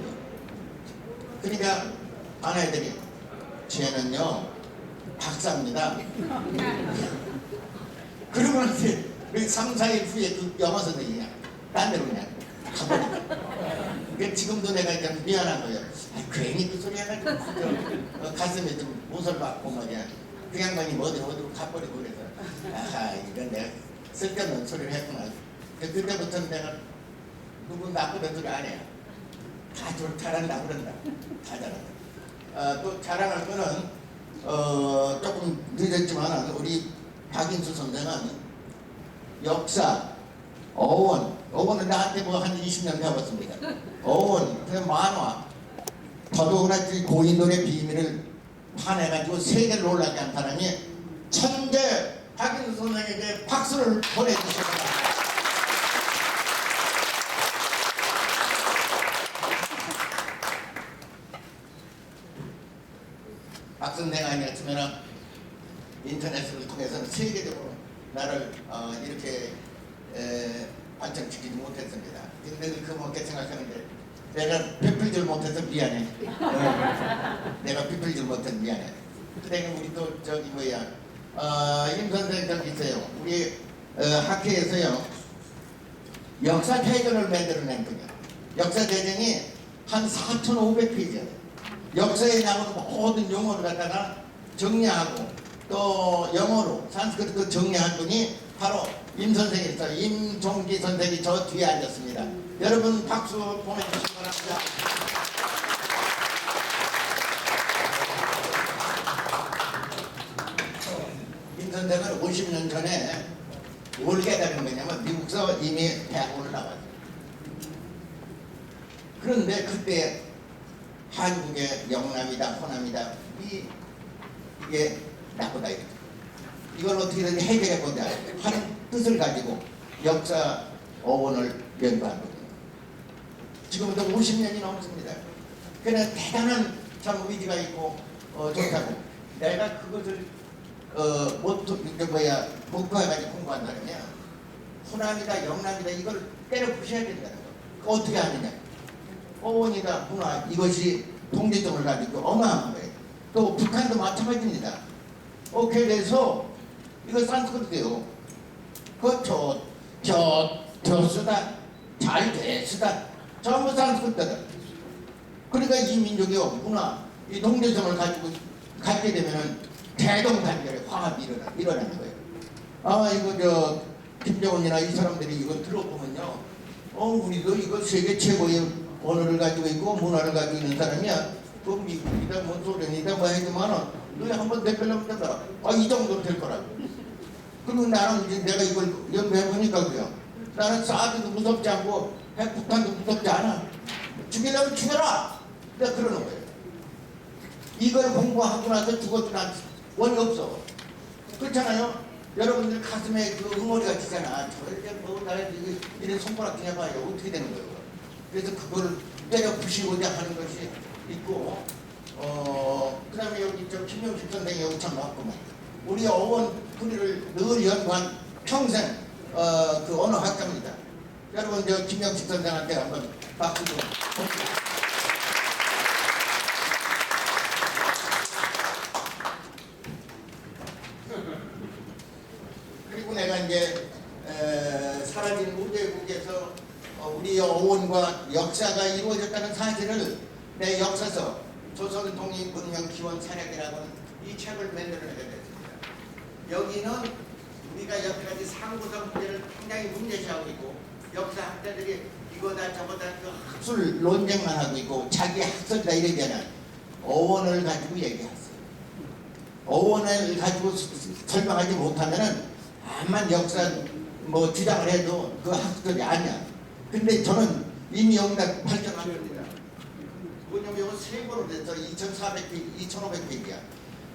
그러니까 아내들이 쟤는요 박사입니다. 그러고 나서 3, 4일 후에 그 영어 선생님이야 딴 데로 그냥 가버려. 그러니까 지금도 내가 이제 미안한 거예요. 괜히 그 소리 해가지고 가슴에 좀 못을 받고 말이야. 그 양반이 어디로 가버리고 그래서 아하 이건 내가 쓸데없는 소리를 했구나. 그때부터는 내가 누구 나쁘다 소리 안 해요. 다 잘한다 그런다. 다 잘한다. 또 자랑할 거는 조금 늦었지만 우리 박인수 선생은 역사, 어원은 나한테 뭐 한 20년 배웠습니다. 어원, 그 만화, 더더구나 고인돌의 비밀을 파내가지고 세계를 놀라게 한 사람이 천재 박인수 선생에게 박수를 보내주시기 바랍니다. 박 선생가 아니었으면 인터넷을 통해서는 세계적으로 나를 이렇게 발전시키지 못했습니다. 근데 그 못게 생각하는데 내가 베풀질 못해서 미안해. 내가 베풀질 못해서 미안해. 그다음에 우리 또 저기 뭐야 임 선생 저기 있어요. 우리 학회에서요 역사 대전을 만들어낸 거냐. 역사 대전이 한 4,500페이지예요. 역사에 나오는 모든 용어를 갖다가 정리하고 또 영어로 산스크리트 정리한 분이 바로 임 선생이었어요. 임종기 선생이 저 뒤에 앉았습니다. 여러분 박수 보내주시기 바랍니다. 임 선생은 50년 전에 뭘 깨달은 거냐면 미국서 이미 대학원을 나왔어요. 그런데 그때 한국의 영남이다 호남이다 이게 나보다 이걸 어떻게든 해결해보자 하는 뜻을 가지고 역사 어원을 연구한 거예요. 지금부터 50년이 넘습니다. 그냥 대단한 참 의지가 있고 좋다고 내가 그것을 목표해가지고 공부한 사람이야. 호남이다 영남이다 이걸 때려 부셔야 된다는 거. 어떻게 하느냐. 어원이다 문화 이것이 동질성을 가지고 어마어마한 거예요. 또 북한도 마찬가지입니다. 그래서 이거 산스크리트예요. 저쓰다 잘 됐으다 전부 산스크리트다. 그러니까 이 민족의 문화 이 동질성을 가지고 갖게 되면은 대동단결의 화합이 일어나는 거예요. 이거 김정은이나 이 사람들이 이거 들어보면요, 우리도 이거 세계 최고의 언어를 가지고 있고 문화를 가지고 있는 사람이야. 그 미국이다 뭐 소련이다 뭐 하지만은 너희 한번 대표하면 된다. 이 정도 될 거라고. 그리고 나는 이제 내가 이걸 연구해보니까 그래요. 나는 사드도 무섭지 않고 핵폭탄도 무섭지 않아. 죽이려면 죽여라. 내가 그러는 거예요. 이걸 공부하고 나서 죽어도 난 원이 없어. 그렇잖아요. 여러분들 가슴에 그 응어리가 지잖아. 저렇게 뭐 이런 손가락 좀 해봐요. 어떻게 되는 거예요. 그래서 그걸 때려 부시고자 하는 것이 있고, 그 다음에 여기 저 김영식 선생이 여기 참 왔구만. 우리 어원 뿌리를 늘 연구한 평생 그 언어학자입니다. 여러분 저 김영식 선생한테 한번 박수 좀. 그리고 내가 이제 사라진 우대국에서 우리 어원과 역사가 이루어졌다는 사실을 내 역사서 조선 독립문명 기원 사력이라는 이 책을 만들어내게 됐습니다. 여기는 우리가 여기까지 상부성 문제를 굉장히 문제시하고 있고 역사학자들이 이거다 저거다 그 학술 논쟁만 하고 있고 자기 학설이다 이러잖아. 어원을 가지고 얘기하세요. 어원을 가지고 설명하지 못하면은 암만 역사 뭐 주장을 해도 그 학설이 아니야. 근데 저는 이미 여기다 발전합니다. 뭐냐면 이거 세 번으로 돼서 2,400페이지, 2,500페이지야.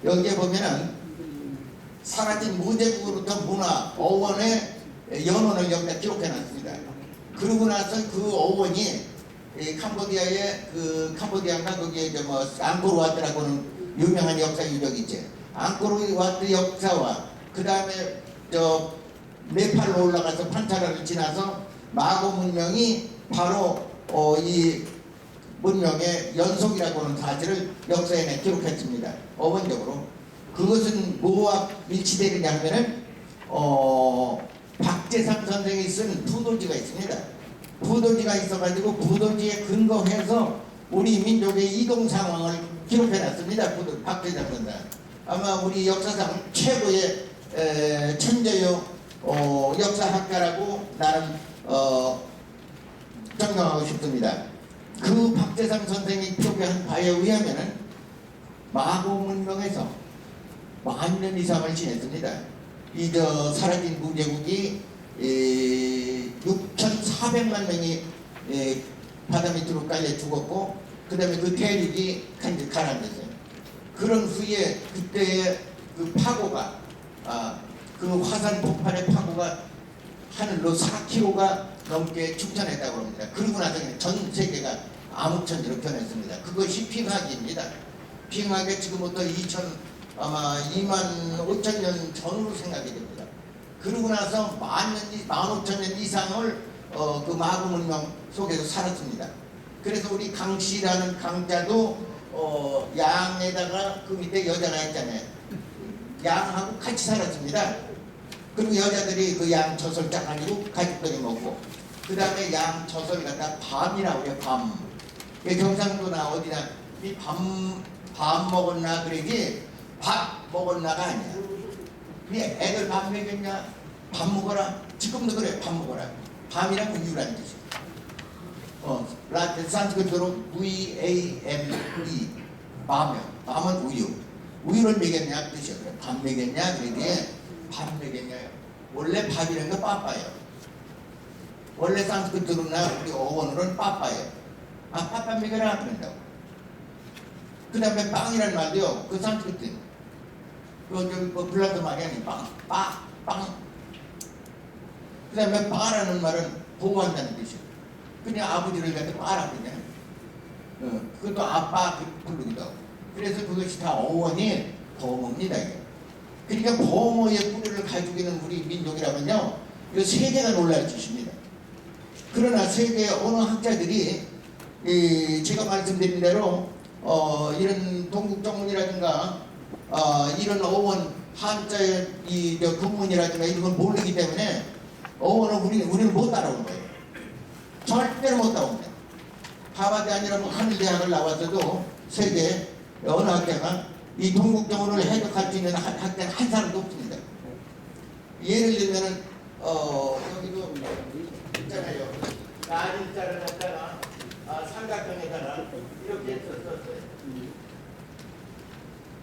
여기에 보면은 사라진 무제국으로부터 문화, 어원의 연원을 여기다 기록해놨습니다. 그러고 나서 그 어원이 캄보디아의 그 캄보디아인가 거기에 이제 뭐 앙코르와트라고는 유명한 역사 유적이 있지. 앙코르와트 역사와 그 다음에 저 네팔로 올라가서 판차라를 지나서 마고 문명이 바로 이 문명의 연속이라고 하는 사실을 역사에 기록했습니다. 어원적으로. 그것은 뭐와 일치되느냐 하면은 박재상 선생이 쓴 부도지가 있습니다. 부도지가 있어가지고 부도지에 근거해서 우리 민족의 이동 상황을 기록해놨습니다. 박재상 선생. 아마 우리 역사상 최고의 천재요 역사학자라고 나는 정명하고 싶습니다. 그 박재상 선생이 표기한 바에 의하면은 마고 문명에서 만년 이상을 지냈습니다. 이 사라진 무제국이 6,400만 명이 바다 밑으로 깔려 죽었고, 그 다음에 그 대륙이 가라앉았어요. 그런 후에 그때의 그 파고가 그 화산 폭발의 파고가 하늘로 4km가 넘게 축전했다고 합니다. 그러고 나서 전 세계가 암흑천지로 변했습니다. 그것이 빙하기입니다. 빙하기 지금부터 아마 25,000년 전으로 생각이 됩니다. 그러고 나서 15,000년 이상을 그 마구 문명 속에서 살았습니다. 그래서 우리 강씨라는 강자도 양에다가 그 밑에 여자가 있잖아요. 양하고 같이 살았습니다. 그리고 여자들이 그 양 젖을 짜가지고 가족들이 먹고, 그 다음에 양 젖을 갖다 밤이라고 해요. 밤. 경상도나 어디나 이 밤 먹었나 그러지 밥 먹었나가 아니야. 애들 밥 먹였냐? 밥 먹어라. 지금도 그래. 밥 먹어라. 밤이란 우유라는 뜻이야. 라틴 산스크리트로 VAME. 밤은 우유. 우유를 먹였냐 그 뜻이야. 그래. 밥 먹였냐 그러지 밥 먹였냐. 원래 밥이라는 거 빠빠예요. 원래 산스크리트로나 우리 어원으로는 빠빠예요. 빠빠 먹여라 그런다고. 그 다음에 빵이라는 말도요. 그 산스크리트. 뭐 불란서 말이 아니 빵. 그 다음에 빠라는 말은 보호한다는 뜻이에요. 그냥 아버지를 갖다 빠라 그냥. 그것도 아빠 부르기도 하고. 그래서 그것이 다 어원이 범어입니다. 이게. 그러니까 범어의 뿌리를 가지고 있는 우리 민족이라면요. 이거 세계가 놀랄 짓입니다. 그러나 세계 언어학자들이 제가 말씀드린 대로 이런 동국정문이라든가 이런 어원 한자의 금문이라든가 이런 걸 모르기 때문에 어원은 우리는 못 따라온 거예요. 절대로 못 따라옵니다. 하버드 아니라 뭐 하늘대학을 나와서도 세계 언어학자가 이 동국정문을 해석할 수 있는 학자는 한 사람도 없습니다. 예를 들면은 여기도 있잖아요. 나일자를 갖다가 삼각형에다가 이렇게 썼어요.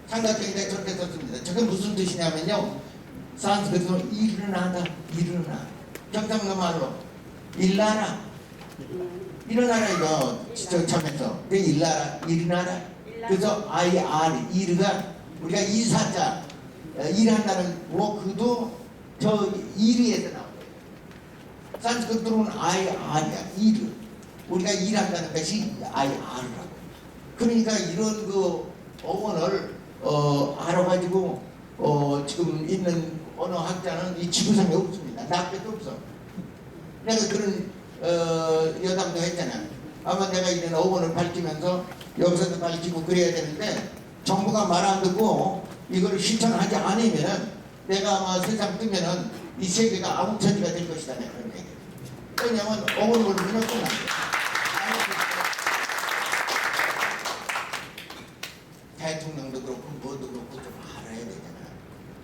삼각형에다 저렇게 썼습니다. 저게 무슨 뜻이냐면요. 산스크리트로 일어나다, 일어나. 경상도 말로 일나라. 일어나라 이거 저 참에서 그 일나라, 일어나라. 그래서 IR, 이르가 우리가 이사자 일한다는 워크도 저 이리에서 나와요. 산스크리트로는 IR이야, 이르. 우리가 일한다는 것이 IR라고. 그러니까 이런 그 어원을 알아가지고 지금 있는 언어학자는 이 지구상에 없습니다. 나 밖에 없어. 내가 그런 여담도 했잖아. 아마 내가 이런 어원을 밝히면서 여기서도 밝히고 그래야 되는데 정부가 말 안 듣고 이걸 실천하지 않으면 내가 아마 세상 뜨면은 이 세계가 아무천지가 될 것이다. 내가 그런 얘기. 왜냐면 어원을 모르면 끝나. 대통령도 그렇고 뭐도 그렇고 좀 알아야 되잖아.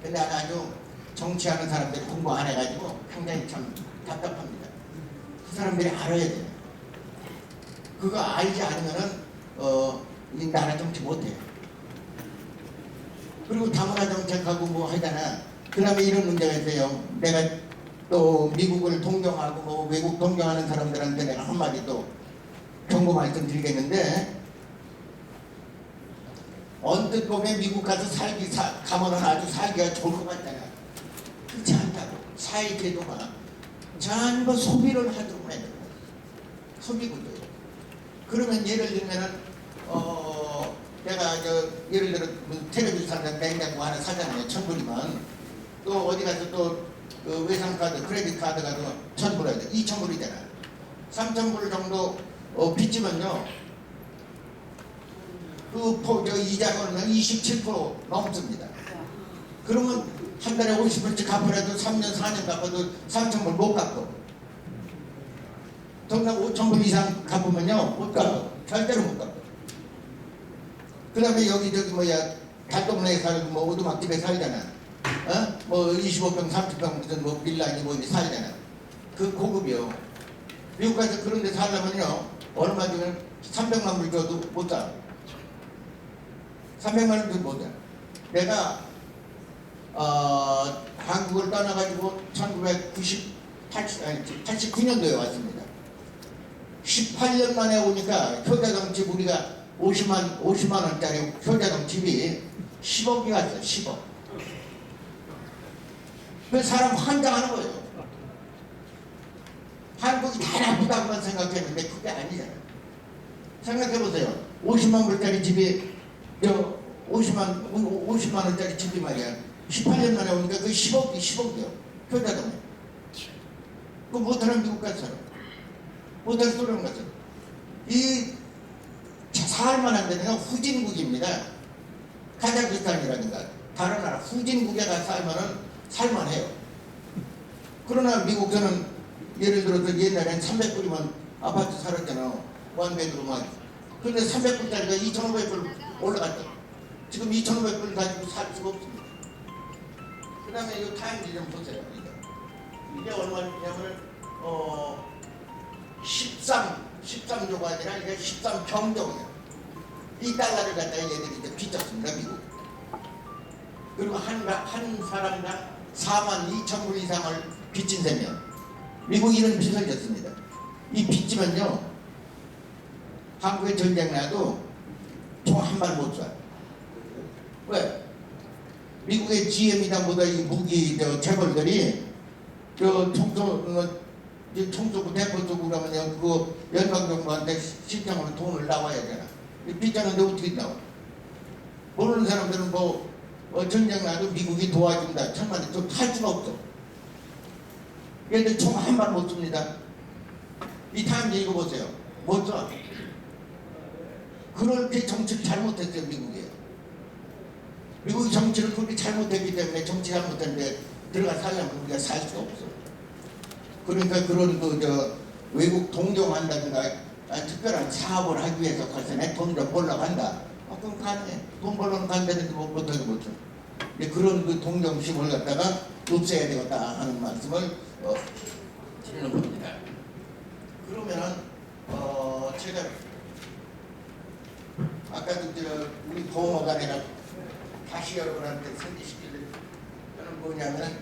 근데 아주 정치하는 사람들이 공부 안 해가지고 굉장히 참 답답합니다. 그 사람들이 알아야 돼. 그거 알지 않으면은 이 나라 정치 못해. 그리고 다문화 정책하고 뭐 하잖아. 그 다음에 이런 문제가 있어요. 내가 또 미국을 동경하고 뭐 외국 동경하는 사람들한테 내가 한마디 또 경고 말씀드리겠는데, 언뜻 보면 미국 가서 가면은 아주 살기가 좋을 것 같잖아. 그렇지 않다고. 사회 제도가 전부 소비를 하도록 해야 됩니다. 소비 구조예요. 그러면 예를 들면은 내가 예를 들어 텔레비전 사는 냉장고 하나 사잖아요. 1,000불이면 또 어디 가서 또그 외상카드, 크레딧 카드 가도 1,000불 해야 돼. 2,000불이잖아. 3,000불 정도 빚지면요. 이자가 얼마 27% 넘습니다. 그러면 한 달에 50불씩 갚으라도 3년, 4년 갚아도 3,000불 못 갚고. 정답 5,000불 이상 갚으면요. 못 갚고. 절대로 못 갚고. 그 다음에 여기저기 달동네에 살고 오두막집에 살잖아. 뭐 25평, 30평 무슨 뭐 빌라니 뭐 이제 살잖아. 그 고급이요. 미국 가서 그런 데 살려면요. 얼마 주면 300만 불 줘도 못 사. 300만 원 줘도 못 사. 내가 한국을 떠나가지고 1989년도에 왔습니다. 18년 만에 오니까 효자동 집 우리가 50만 원짜리 효자동 집이 10억이 왔어요. 10억. 그 사람 환장하는 거예요. 한국이 다 나쁘다고만 생각했는데 그게 아니잖아요. 생각해보세요. 50만 불짜리 집이 50만 원짜리 집이 말이야. 18년 만에 오니까 그 10억이요. 효자동에. 그 못하는 미국 가서 살아. 못하는 소련 가서. 이 살만한 데는 후진국입니다. 카자흐스탄이라든가 다른 나라 후진국에 가서 살면은 살만해요. 그러나 미국에서는 예를 들어서 옛날엔 300불이면 아파트 살았잖아. 원베드룸만. 그런데 300불짜리가 2,500불 올라갔다. 지금 2,500불 가지고 살 수가 없습니다. 그 다음에 이 타임지 좀 보세요. 이게 얼마냐면 13조가 아니라 이게 13평정이에요. 이 달러를 갖다가 얘들이 이제 빚졌습니다. 미국. 그리고 한 사람당 42,000불 이상을 빚진 셈이요. 미국이 이런 빚을 졌습니다. 이 빚지면요, 한국에 전쟁 나도 총 한 발 못 쏴. 왜? 미국의 GM이다 뭐다 이 무기 재벌들이 총수고 대포 쓰고 그러면 그거 연방정부한테 실장으로 돈을 나와야 되나? 빚자는데 어떻게 나와? 모르는 사람들은 전쟁 나도 미국이 도와준다. 천만에 좀 할 수가 없어. 얘들 총 한 발 못 씁니다. 이 타임즈 읽어보세요. 못 써. 그렇게 정치를 잘못했어요. 미국이 정치를 그렇게 잘못했기 때문에 정치 잘못했는데 들어가 살려면 우리가 살 수가 없어. 그러니까 그런 외국 동경한다든가 특별한 사업을 하기 위해서 가서 내 돈 좀 벌러 간다. 그럼 가네. 돈 벌러는 간다는데 못하게 못해. 그런 동경심을 갖다가 없애야 되겠다 하는 말씀을 드리는 겁니다. 그러면은 제가 아까도 우리 보호관이라 다시 여러분한테 설명시키는 거는 뭐냐면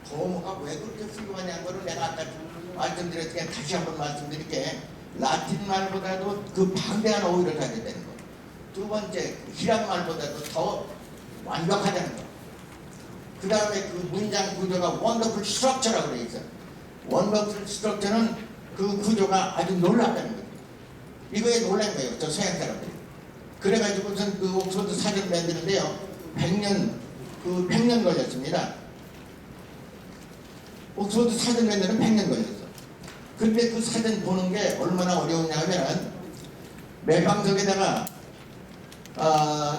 보호가 왜 그렇게 훌륭하냐는 거를 내가 아까 말씀드렸으니까 다시 한번 말씀드릴게. 라틴 말보다도 그 방대한 어휘를 가져야 되는 거. 두 번째, 히란 말보다도 더 완벽하다는 거. 그 다음에 그 문장 구조가 원더풀 스트럭처라고 되어 있어. 원더풀 스트럭처는 그 구조가 아주 놀랍다는 거죠. 이거에 놀란 거예요, 저 서양 사람들이. 그래가지고선 그 옥스퍼드 사전 만드는데요, 100년 걸렸습니다. 옥스퍼드 사전 만드는 100년 걸렸어. 근데 그 사전 보는 게 얼마나 어려웠냐 하면은 매방석에다가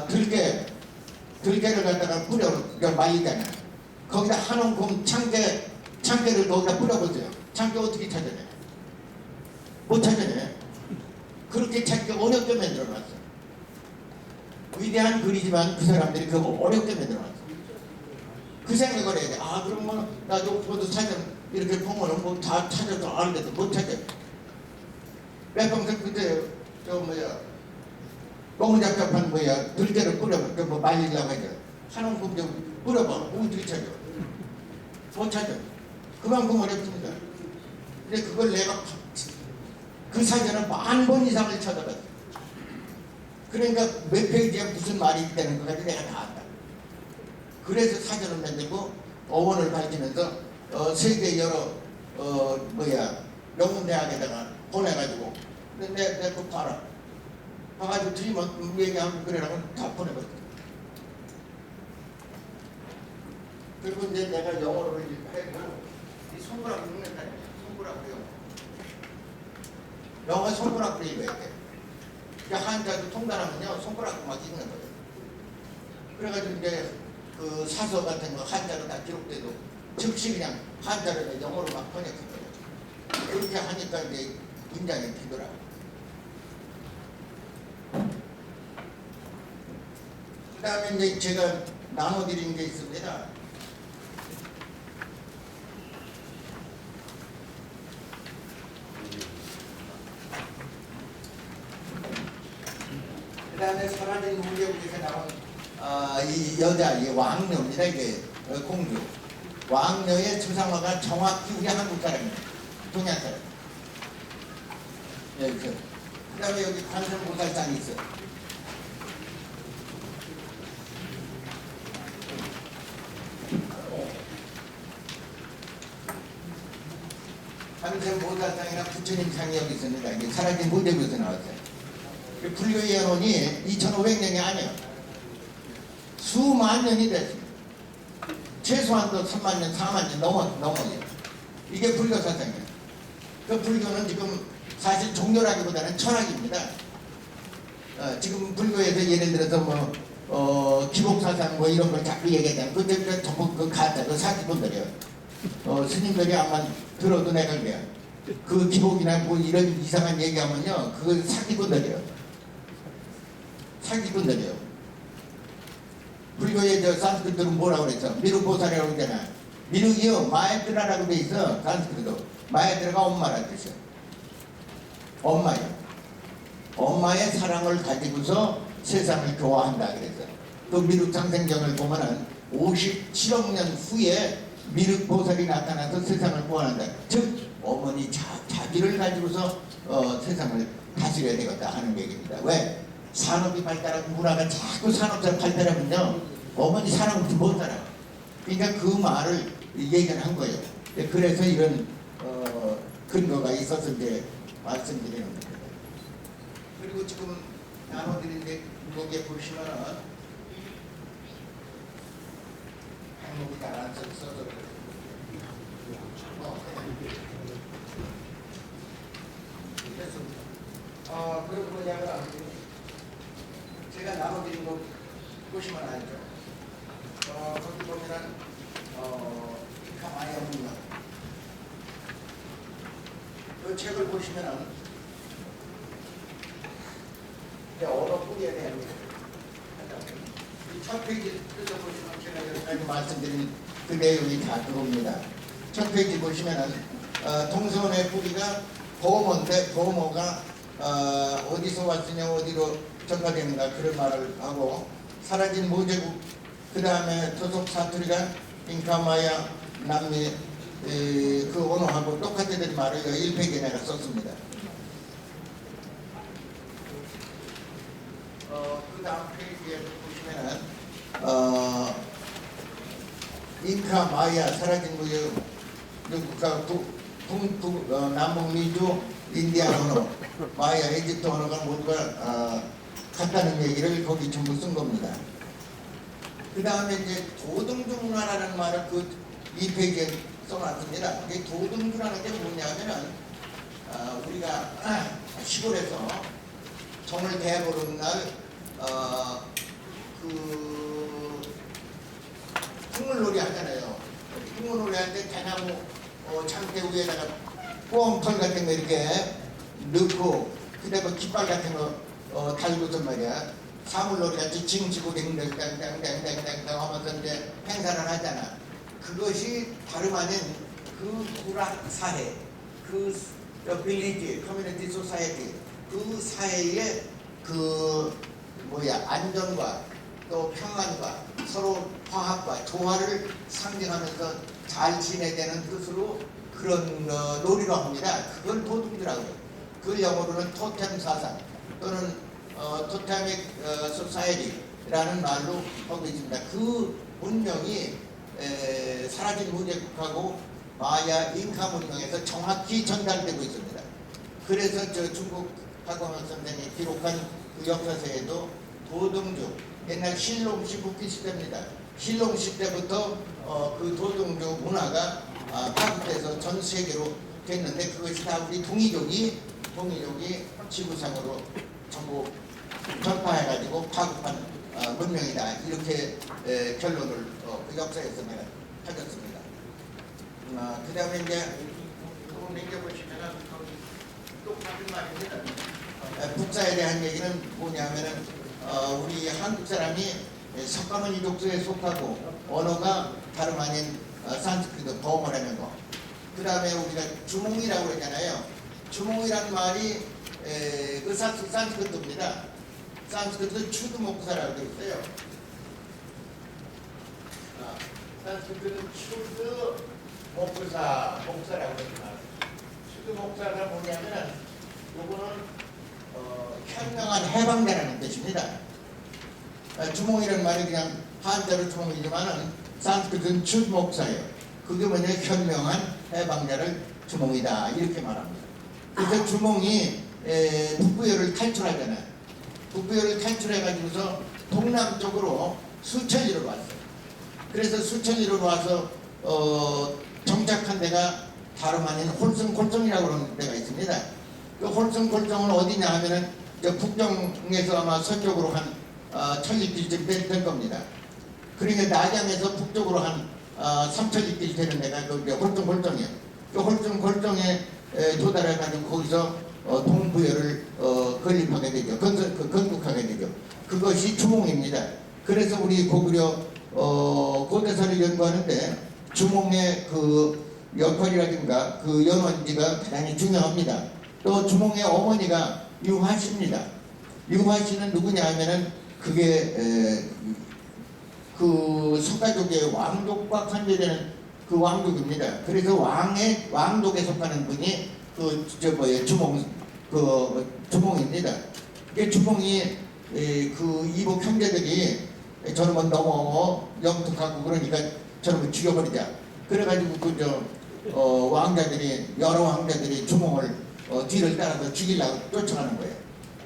들깨를 갖다가 뿌려 말리잖아요. 거기다 한 움큼 참깨를 거기다 뿌려보세요. 참깨 어떻게 찾아내? 못 찾아내. 그렇게 찾기 어렵게 만들어놨어. 위대한 글이지만 그 사람들이 그거 어렵게 만들어놨어. 그 생각을 해야 돼. 아, 그럼 뭐 나도 그것도 사전 이렇게 보면은 뭐 다 찾아도 알는데도 못 찾아. 매방석 그때 너무 잡잡한 들깨를 뿌려 뭐 말리려고 하죠. 한 움큼 좀 뿌려봐. 어떻게 찾아? 못 찾아. 그만큼 어렵습니다. 근데 그걸 내가 그 사전을 10,000번 이상을 찾아봤어. 그러니까 몇 페이지에 무슨 말이 있다는 것까지 내가 다 안다. 그래서 사전을 만들고 어원을 밝히면서 세계 여러 영문대학에다가 보내가지고 근데 내 거 봐라. 봐가지고 틀리면 얘기하면 그래라고 다 보내버렸어. 그리고 이제 내가 영어로 해도 이 손가락으로 읽는다니까. 손가락으로 영어 손가락으로 읽어야 돼. 한자도 통달하면요 손가락으로 막 읽는 거예요. 그래가지고 이제 그 사서 같은 거 한자로 다 기록돼도 즉시 그냥 한자로 영어로 막 번역한 거예요. 그렇게 하니까 이제 문장이 비더라고. 그 다음에 이제 제가 나눠드린 게 있습니다. 그 다음에 사라진 문제국에서 나온 이 여자, 이 왕녀입니다. 이게 공주. 왕녀의 추상화가 정확히 우리 한국 사람입니다. 동양 사람. 네, 그 다음에 여기 관세음보살상이 있어요. 관세음보살상이나 부처님 상이 여기 있습니다. 이게 사라진 문제국에서 나왔어요. 불교의 연원이 2500년이 아니에요. 수만 년이 됐습니다. 최소한도 3만 년, 4만 년 넘어요. 이게 불교 사상이에요. 그 불교는 지금 사실 종교라기보다는 철학입니다. 지금 불교에서 예를 들어서 기복사상 뭐 이런 걸 자꾸 얘기하잖아요. 그때 전부 그 가짜, 그 사기꾼들이에요. 스님들이 아마 들어도 내가 그래요. 그 기복이나 뭐 이런 이상한 얘기하면요, 그거 사기꾼들이에요. 사기꾼들이에요. 불교의 산스크리트는 뭐라고 그랬어? 미륵보살이라고 그러잖아. 미륵이요, 마에트라라고 돼 있어. 산스크리트. 마에트라가 엄마라는 뜻이야. 엄마요. 엄마의 사랑을 가지고서 세상을 교화한다 그랬어. 그 미륵상생경을 보면은 57억 년 후에 미륵보살이 나타나서 세상을 구원한다. 즉 어머니 자비를 가지고서 세상을 다스려야 되겠다 하는 얘기입니다. 왜? 산업이 발달하고 문화가 자꾸 산업처럼 발달하면요 어머니 사랑 없이 못 살아. 그러니까 그 말을 얘기를 한 거예요. 그래서 이런 근거가 있어서 이제 말씀드리는 겁니다. 그리고 지금 나눠드린데 여기에 보시면은 항목이 다 안 써서 그래서 그런 뭐냐면 제가 나눠드린 거 보시면 알죠. 거기 보면은 가만히 없는 거. 이 책을 보시면은 언어 뿌리에 대한 이 첫 페이지 뜯어보시면 제가 여기까지 말씀드린 그 내용이 다 들어옵니다. 첫 페이지 보시면은 동서원의 뿌리가 보모인데 보모가 어디서 왔으냐 어디로 전가되는가 그런 말을 하고 사라진 모제국 그 다음에 토속 사투리가 잉카마야 남미 그 언어하고 똑같다는 말을 1페이지에 내가 썼습니다. 그 다음 페이지에 보시면은 잉카 마야 사라진 국가 남북민주 인디안 언어 마야 에집트 언어가 모두가 같다는 얘기를 거기 전부 쓴 겁니다. 그 다음에 이제 도등주 문화라는 말을 그 2페이지에 써놨습니다. 이게 도등주라는 게 뭐냐면은 우리가 시골에서 정을 대보는 날 그 풍물놀이 하잖아요. 풍물놀이 할 때 대나무 장대 위에다가 꽁털 같은 거 이렇게 넣고 그다음에 깃발 같은 거 달고서 말이야 사물놀이 같이 징지고 댕댕댕댕댕댕댕 하면서 이제 행사를 하잖아. 그것이 다름 아닌 그 구락 사회, 그 빌리지, 커뮤니티 소사이티 그 사회의 그 안전과 또 평안과 서로 화합과 조화를 상징하면서 잘 지내자는 뜻으로 그런 놀이로 합니다. 그걸 도둑이라고 해요. 그걸 영어로는 토템 사상 또는 토테믹 소사이티라는 말로 하고 있습니다. 그 문명이 사라진 무제국하고 마야 잉카 문명에서 정확히 전달되고 있습니다. 그래서 저 중국 학원학 선생이 기록한 그 역사서에도 도등주 옛날 신롱시 국기 시대입니다. 신롱시 때부터 그 도등주 문화가 파급돼서 전 세계로 됐는데 그것이 다 우리 동이족이 지구상으로 전부 전파해가지고 파급한 문명이다 이렇게 결론을 그 역사에서 내가 찾았습니다. 그 다음에 이제 조금 넘겨보시면은 똑같은 말입니다. 북사에 대한 얘기는 뭐냐면은 우리 한국 사람이 석가모니 이족속에 속하고 언어가 다름 아닌 산스크리트 버머라는 거. 그 다음에 우리가 주몽이라고 그러잖아요. 주몽이라는 말이 그 산스크리트입니다. 산스크리트 추드 목사라고 되어 있어요. 산스크리트는 추드 목사라고 합니다. 추드 목사가 뭐냐면은 요거는 현명한 해방자라는 뜻입니다. 주몽이라는 말이 그냥 한자로 주몽이지만은 산스크리트는 추드 목사예요. 그게 뭐냐 현명한 해방자를 주몽이다 이렇게 말합니다. 그래서 주몽이 북부여를 탈출하잖아요. 북부여를 탈출해가지고서 동남쪽으로 수천리로 왔어요. 그래서 수천리로 와서 정착한 데가 다름 아닌 홀성골정이라고 하는 데가 있습니다. 그 홀성골정은 어디냐 하면은 북경에서 아마 서쪽으로 한 1000리길쯤 될 겁니다. 그러니까 남양에서 북쪽으로 한 3000리길 되는 데가 그 홀성골정이에요. 그 홀성골정에 도달해가지고 거기서 동부여를 건립하게 되죠. 건국하게 되죠. 그것이 주몽입니다. 그래서 우리 고구려 고대사를 연구하는데 주몽의 그 역할이라든가 그 연원지가 대단히 중요합니다. 또 주몽의 어머니가 유화씨입니다. 유화씨는 누구냐 하면은 그게 그 서가족의 왕족과 관계되는 그 왕족입니다. 그래서 왕족에 속하는 분이 주몽입니다. 그 주몽이 그 이복 형제들이 저놈은 너무 영특하고 그러니까 저놈을 죽여버리자. 그래가지고 왕자들이 여러 왕자들이 주몽을 뒤를 따라서 죽이려고 쫓아가는 거예요.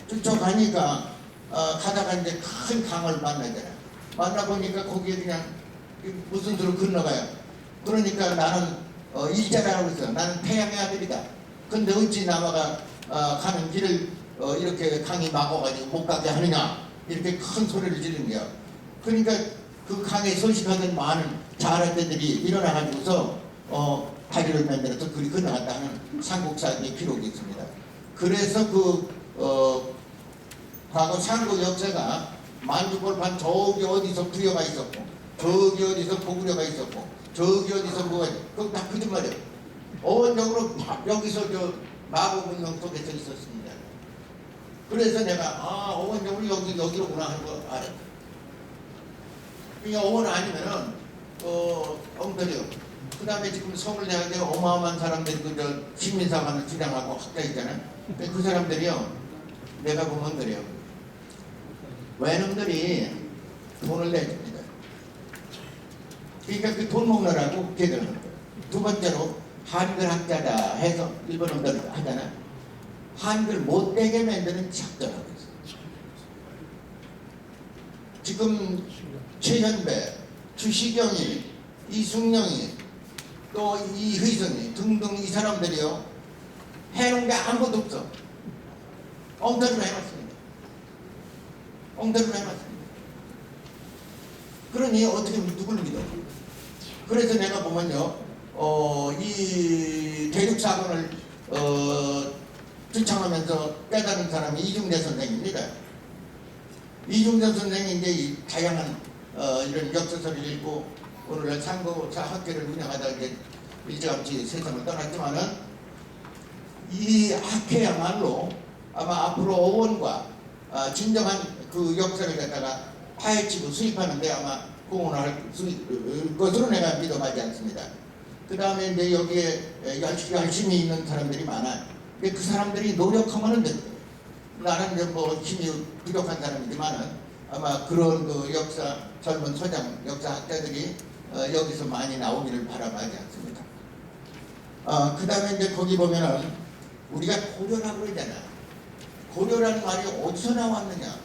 쫓아가니까 가다가 이제 큰 강을 만나잖아요. 만나보니까 거기에 그냥 무슨 수로 건너가요. 그러니까 나는 일자라고 했어. 나는 태양의 아들이다. 근데 어찌 남아가 가는 길을 이렇게 강이 막아가지고 못 가게 하느냐 이렇게 큰 소리를 지르는 거야. 그러니까 그 강에 서식하던 많은 자라떼들이 일어나가지고서 다리를 만들어서 그리 건너갔다 하는 삼국사의 기록이 있습니다. 그래서 과거 삼국 역사가 만주골판 저기 어디서 부여가 있었고 저기 어디서 고구려가 있었고 저기 어디서 뭐가 그거 다 거짓말이에요. 어원적으로 여기서 저 마법 문명 속에서 있었습니다. 그래서 내가 어원적으로 여기로구나 하는 거 알아요. 그냥 어원 아니면은 엉터리요. 그 다음에 지금 서울대학에 어마어마한 사람들이 그저 시민사관을 주장하고 학자 있잖아요. 근데 그 사람들이요, 내가 보면 그래요. 외놈들이 돈을 내줍니다. 그러니까 그 돈 먹느라고 걔들 하는 거예요. 두 번째로 한글 학자다 해서 일본 놈들 하잖아. 한글 못되게 만드는 작전하고 있어요. 지금 최현배, 주시경이, 이숙령이, 또 이의성이 등등 이 사람들이요, 해놓은 게 아무것도 없어. 엉터리로 해놨습니다. 엉터리로 해놨습니다. 그러니 어떻게 누굴 믿어? 그래서 내가 보면요, 이 대륙사관을 주창하면서 깨달은 사람이 이중대 선생입니다. 이중대 선생이 이제 이 다양한 이런 역사서를 읽고 오늘날 상고사 학교를 운영하다 이제 일찌감치 세상을 떠났지만은 이 학회야말로 아마 앞으로 어원과 진정한 그 역사를 갖다가 파헤치고 수입하는데 아마 공헌할 것으로 내가 믿어하지 않습니다. 그 다음에 이제 여기에 열심히 있는 사람들이 많아. 근데 그 사람들이 노력하면은 됩니다. 나는 이제 뭐 힘이 부족한 사람이지만은 아마 그런 그 역사 젊은 소장 역사학자들이 여기서 많이 나오기를 바라하지 않습니다. 그 다음에 이제 거기 보면은 우리가 고려라고 그러잖아. 고려라는 말이 어디서 나왔느냐?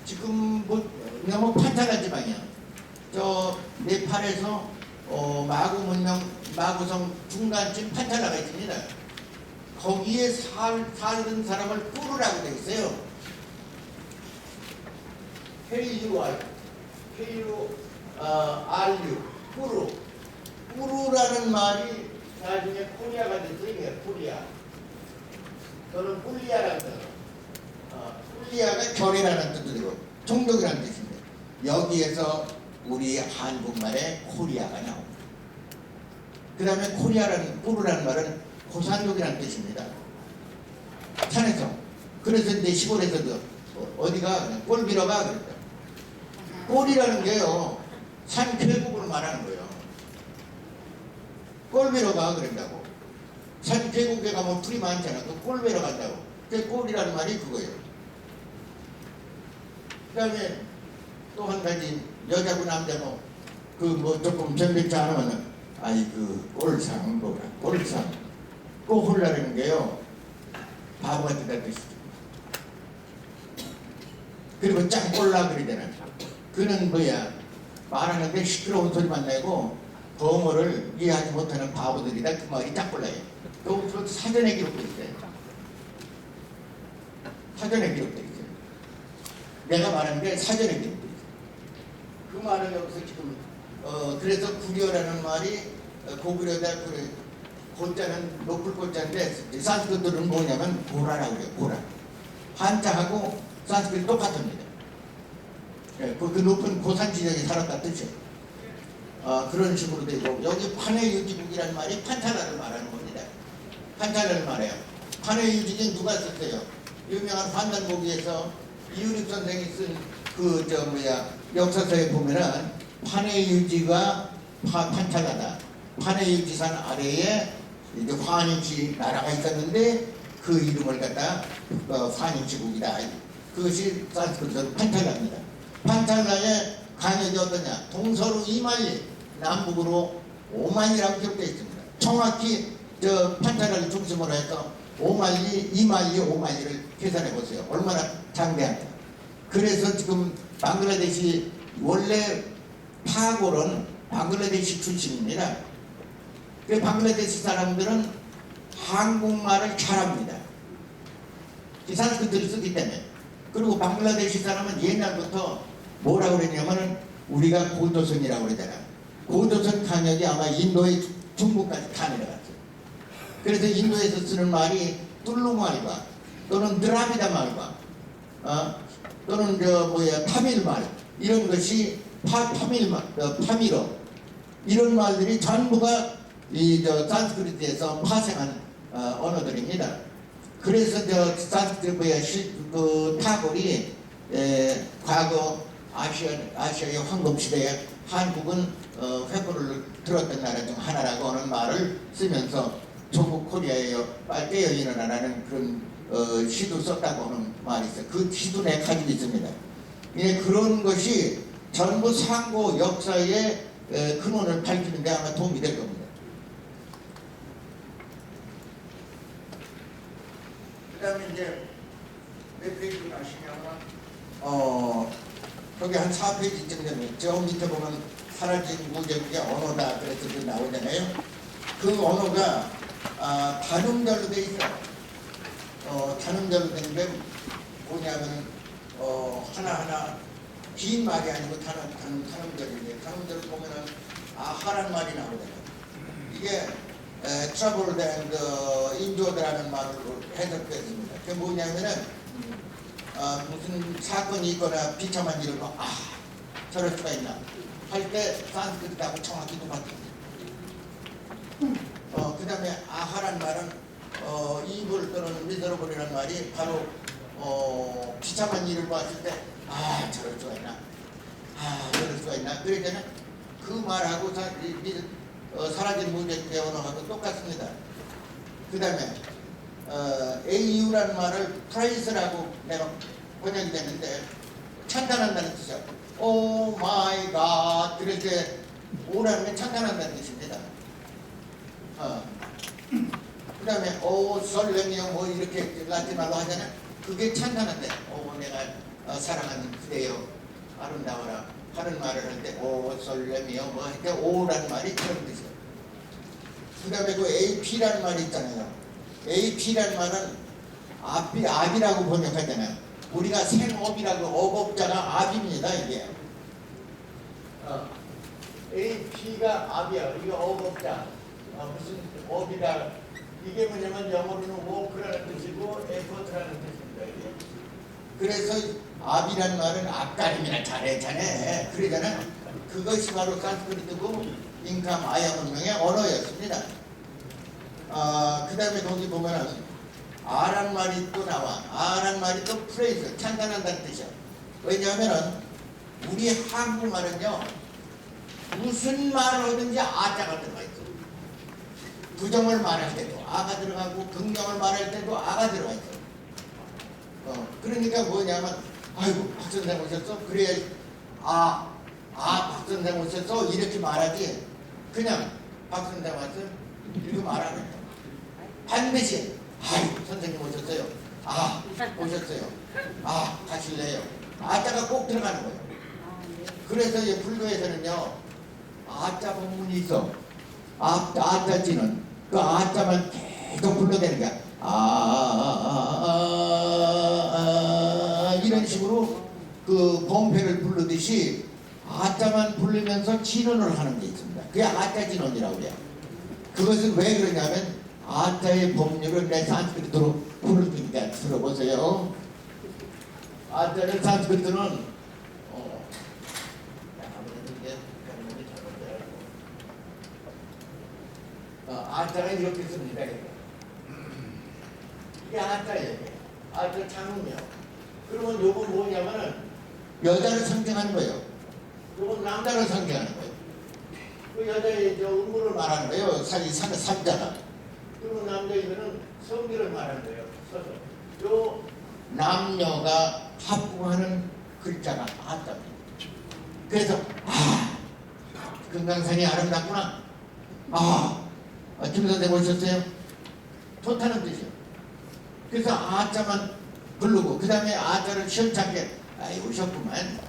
지금 뭐 너무 판타라 지방이야. 저 네팔에서 마구 문명 마구성 중간쯤 판타라가 있습니다. 거기에 살던 사람을 꾸르라고 되어 있어요. KURU 꾸르. 꾸르라는 말이 나중에 코리아가 됐어요. 코리아. 또는 꿀리아라는 뜻. 꿀리아가 결이라는 뜻이고 종족이라는 뜻입니다. 여기에서 우리 한국말에 코리아가 나옵니다. 그 다음에 코리아라는 꾸르라는 말은 고산족이라는 뜻입니다. 산에서. 그래서 이제 시골에서도 어디가 꼴비러가 그랬다. 꼴이라는 게요, 산 계곡을 말하는 거예요. 꼴비러가 그런다고. 산 계곡에 가면 풀이 많잖아. 그 꼴비러 간다고. 그 꼴이라는 말이 그거예요. 그 다음에 또 한 가지 여자고 남자고 그 뭐 조금 변변치 않으면은 아이 그 꼴상 뭐라 꼴상 꼬홀라는 게요 바보 같다는 뜻이죠. 그리고 짱꼴라 그러잖아. 그는 뭐야 말하는데 시끄러운 소리만 내고 범어를 이해하지 못하는 바보들이다. 그 말이 짱꼴라예요. 또 사전에 기록돼 있어요. 사전에 기록돼 있어요. 내가 말하는 게 사전에 기록돼 있어요. 그 말은 여기서 지금 그래서 구려라는 말이 고구려다 그래. 고자는 높을 고자인데 산스크리트는 뭐냐면 고라라고 그래요. 고라. 한자하고 산스크리트 똑같습니다. 그 높은 고산 지역에 살았다 뜻이에요. 그런 식으로 되고 여기 판해유지국이라는 말이 판타라를 말하는 겁니다. 판타라를 말해요. 판해유지국 누가 썼어요? 유명한 환단보기에서 이유립 선생이 쓴 그 역사서에 보면은 판해유지가 판타라다. 판해유지산 아래에 이제 환인시 나라가 있었는데 그 이름을 갖다 환인시국이다. 그것이 산스크리트로 판탈라입니다. 판탈라의 강역이 어떠냐? 동서로 2만리, 남북으로 5만리라고 기록되어 있습니다. 정확히 저 판탈라를 중심으로 해서 5만리, 2만리, 5만리를 계산해 보세요. 얼마나 장대한가. 그래서 지금 방글라데시 원래 파골은 방글라데시 출신입니다. 그 방글라데시 사람들은 한국말을 잘합니다. 산스크리트를 쓰기 때문에. 그리고 방글라데시 사람은 옛날부터 뭐라고 그랬냐면은 우리가 고도선이라고 그러잖아. 고도선 강역이 아마 인도의 중국까지 다 내려갔어요. 그래서 인도에서 쓰는 말이 뚫루 말과 또는 드라비다 말과 또는 타밀 말 이런 것이 파밀어 이런 말들이 전부가 이 산스크리트에서 파생한 언어들입니다. 그래서 산스크리트의 그 타골이 과거 아시아의 황금 시대에 한국은 회포를 들었던 나라 중 하나라고 하는 말을 쓰면서 조국 코리아에 빨대여 일어나라는 그런 시도 썼다고 하는 말이 있어요. 그 시도 내가 가지고 있습니다. 예, 그런 것이 전부 상고 역사의 근원을 밝히는 데 아마 도움이 될 겁니다. 그 다음에 이제 몇 페이지 가시냐면 거기 한 4페이지쯤 되면 저 밑에 보면 사라진 무제국의 언어다 그래서 그 나오잖아요. 그 언어가 단음절로 돼 있어요. 단음절로 되는데 뭐냐면 하나하나 긴 말이 아니고 단음절인데 단음절을 보면은 아하란 말이 나오잖아요. 이게 트러블 앤드 인조드라는 말로 해석됐습니다. 그게 뭐냐면은 무슨 사건이 있거나 비참한 일을 저럴 수가 있나 할 때 산스크리트하고 정확히 똑같아요. 그 다음에 아하란 말은 이불 또는 미더러블이라는 말이 바로 비참한 일을 봤을 때 저럴 수가 있나 저럴 수가 있나 그러잖아요. 그 말하고 사라진 무제국의 언어하고 똑같습니다. 그 다음에 AU라는 말을 프라이스라고 내가 번역이 됐는데 찬탄한다는 뜻이야. 오 마이 갓 그렇게 오라는 게 찬탄한다는 뜻입니다. 그 다음에 오 설렘이요 뭐 이렇게 라틴말로 하잖아요. 그게 찬탄한데 내가 사랑하는 그대여 아름다워라 하는 말을 할 때 오 설렘이요 뭐 할 때 오라는 말이 그런 뜻이에요. 그 다음에 그 AP라는 말이 있잖아요. AP라는 말은 압이라고 번역하잖아요. 우리가 생업이라고 어업자가 압입니다. 이게 AP가 압이야. 이게 어업자 무슨 업이다. 이게 뭐냐면 영어로는 워크라는 뜻이고 에포트라는 뜻입니다. 이게. 그래서 압이라는 말은 앞가림이나 잘해 그러잖아요. 그것이 바로 산스크리트고 잉카 마야 문명의 언어였습니다. 그 다음에 거기 보면은 아란 말이 또 나와. 아란 말이 또 프레이즈, 찬탄한다는 뜻이야. 왜냐하면은 우리 한국말은요 무슨 말을 하든지 아자가 들어가 있어. 부정을 말할 때도 아가 들어가고 긍정을 말할 때도 아가 들어가 있어. 그러니까 뭐냐면 아이고 박 선생 오셨어? 그래야 박 선생 오셨어? 이렇게 말하지. 그냥 박 선생 왔어요? 이렇게 말하는 거야. 반드시 아이고 선생님 오셨어요. 오셨어요. 가실래요. 아자가 꼭 들어가는 거예요. 그래서 이 불교에서는요 아자 본문이 있어. 아자지는 그 아자만 계속 불러대는 거야. 이런 식으로 그 범패를 부르듯이 아자만 부르면서 진언을 하는 게 있습니다. 그게 아자 진언이라고 해요. 그것은 왜 그러냐면 아자의 법률을 내 산스크리트로 부를 테니까 들어보세요. 아자의 산스크리트는 아자가 이렇게 씁니다. 이게 아자예요. 아자 장음이요. 그러면 요건 뭐냐면은 여자를 상징하는 거예요. 요건 남자를 상징하는 거예요. 그 여자의 음모를 말하는 거예요. 삼자가. 그리고 남자이면은 성기를 말하는 거예요. 서서. 요 남녀가 합궁하는 글자가 아자입니다. 그래서 금강산이 아름답구나. 김 선생 오셨어요? 좋다는 뜻이에요. 그래서 아자만 부르고 그 다음에 아자를 시원찮게 오셨구만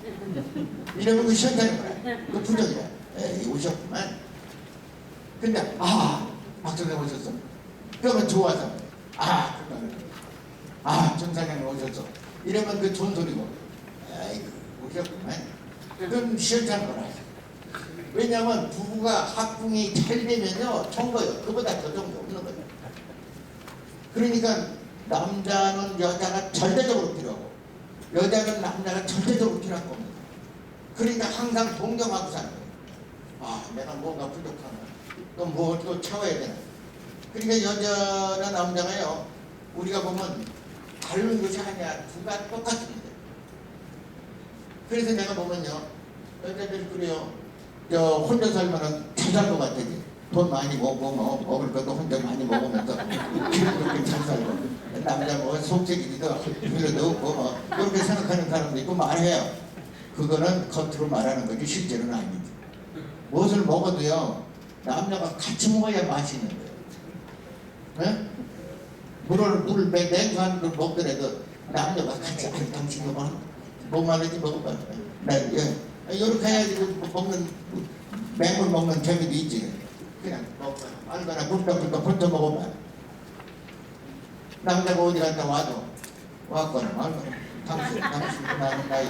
이러면 그 시원찮은 거야. 그 부정이야. 오셨구만. 근데 박 선생 오셨어. 그러면 좋아서 정사장님 오셨어. 이러면 그 존소리고 오셨구만. 그럼 시원찮은 거라. 왜냐하면 부부가 합궁이 잘 되면요 좋은 거예요. 그보다 더 좋은 게 없는 거예요. 그러니까 남자는 여자가 절대적으로 필요하고 여자는 남자가 절대적으로 필요한 겁니다. 그러니까 항상 동경하고 사는 거예요. 아, 내가 뭔가 부족하나, 또 뭘 또 채워야 되나. 그러니까 여자나 남자가요, 우리가 보면 다른 것이 아니야, 두가 똑같습니다. 그래서 내가 보면요, 여자들이 그래요, 혼자 살면은 잘 살 것 같아지. 돈 많이 먹고 뭐 먹을 것도 혼자 많이 먹으면서 기분 좋게 잘 살고, 남자 뭐 속색이기도 필요도 없고 뭐 그렇게 생각하는 사람도 있고 말해요. 그거는 겉으로 말하는 거지 실제로는 아니지. 무엇을 먹어도요, 남자가 같이 먹어야 맛있는 거예요. 네? 물 냉수 한 물 먹더라도 남자가 같이, 아니 당신 이거 뭐 말하지 먹어봐. 이렇게 해야지 먹는, 맹물 먹는 재미도 있지. 그냥 먹거나 알거나 굴떡굴떡 혼자 먹어봐. 남자가 어디 갔다 와도 왔거나 말거나 당신 나는 나이.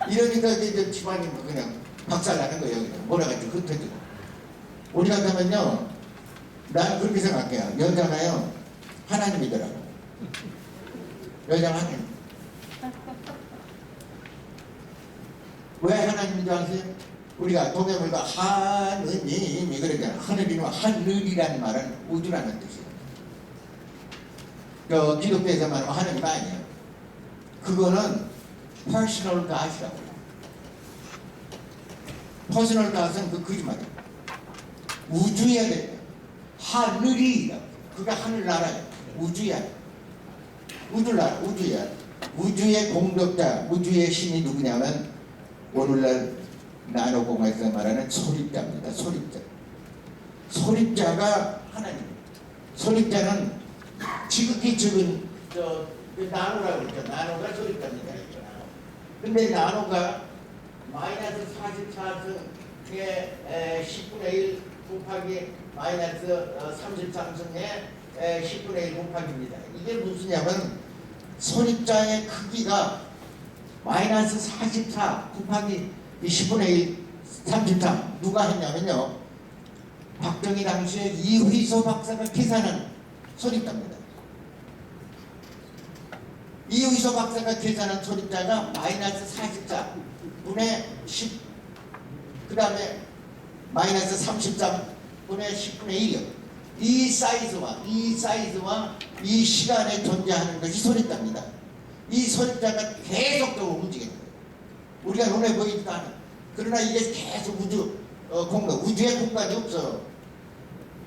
이러니까 이제 집안이 뭐 그냥 박살나는 거예요. 그냥 몰아가지고 흩어지고. 우리 같으면요, 난 그렇게 생각해요. 여자가요, 하나님이더라고. 여자가 하나님. 왜 하나님인 줄 아세요? 우리가 동해물과 하느님이 그러잖아요. 하늘이는 하늘이라는 말은 우주라는 뜻이에요. 기독교에서 말하면 하나님 아니에요. 그거는 personal God이라고 해요. personal God은 그 거짓말이에요. 우주야 돼요. 하늘이라고. 그게 하늘나라예요. 우주야. 우주나라, 우주야. 우주의 공덕자, 우주의 신이 누구냐면 오늘날 나노공학에서 말하는 소립자입니다. 소립자. 소립자가 하나님. 소립자는 지극히 적은 나노라고 그러죠. 나노가 소립자입니다. 근데 나노가 마이너스 44승의 10분의 1 곱하기 마이너스 33승의 10분의 1 곱하기입니다. 이게 무슨냐면 소립자의 크기가 마이너스 44 곱하기 10분의 1 33 누가 했냐면요, 박정희 당시에 이휘소 박사가 계산한 소립자입니다. 이휘소 박사가 계산한 소립자가 마이너스 44분의 10, 그 다음에 마이너스 33분의 10분의 1이요. 이 사이즈와 이 시간에 존재하는 것이 소립자입니다. 이 소립자가 계속적으로 움직이는 거예요. 우리가 눈에 보이지도 않아. 그러나 이게 계속 우주에 공간이 없어.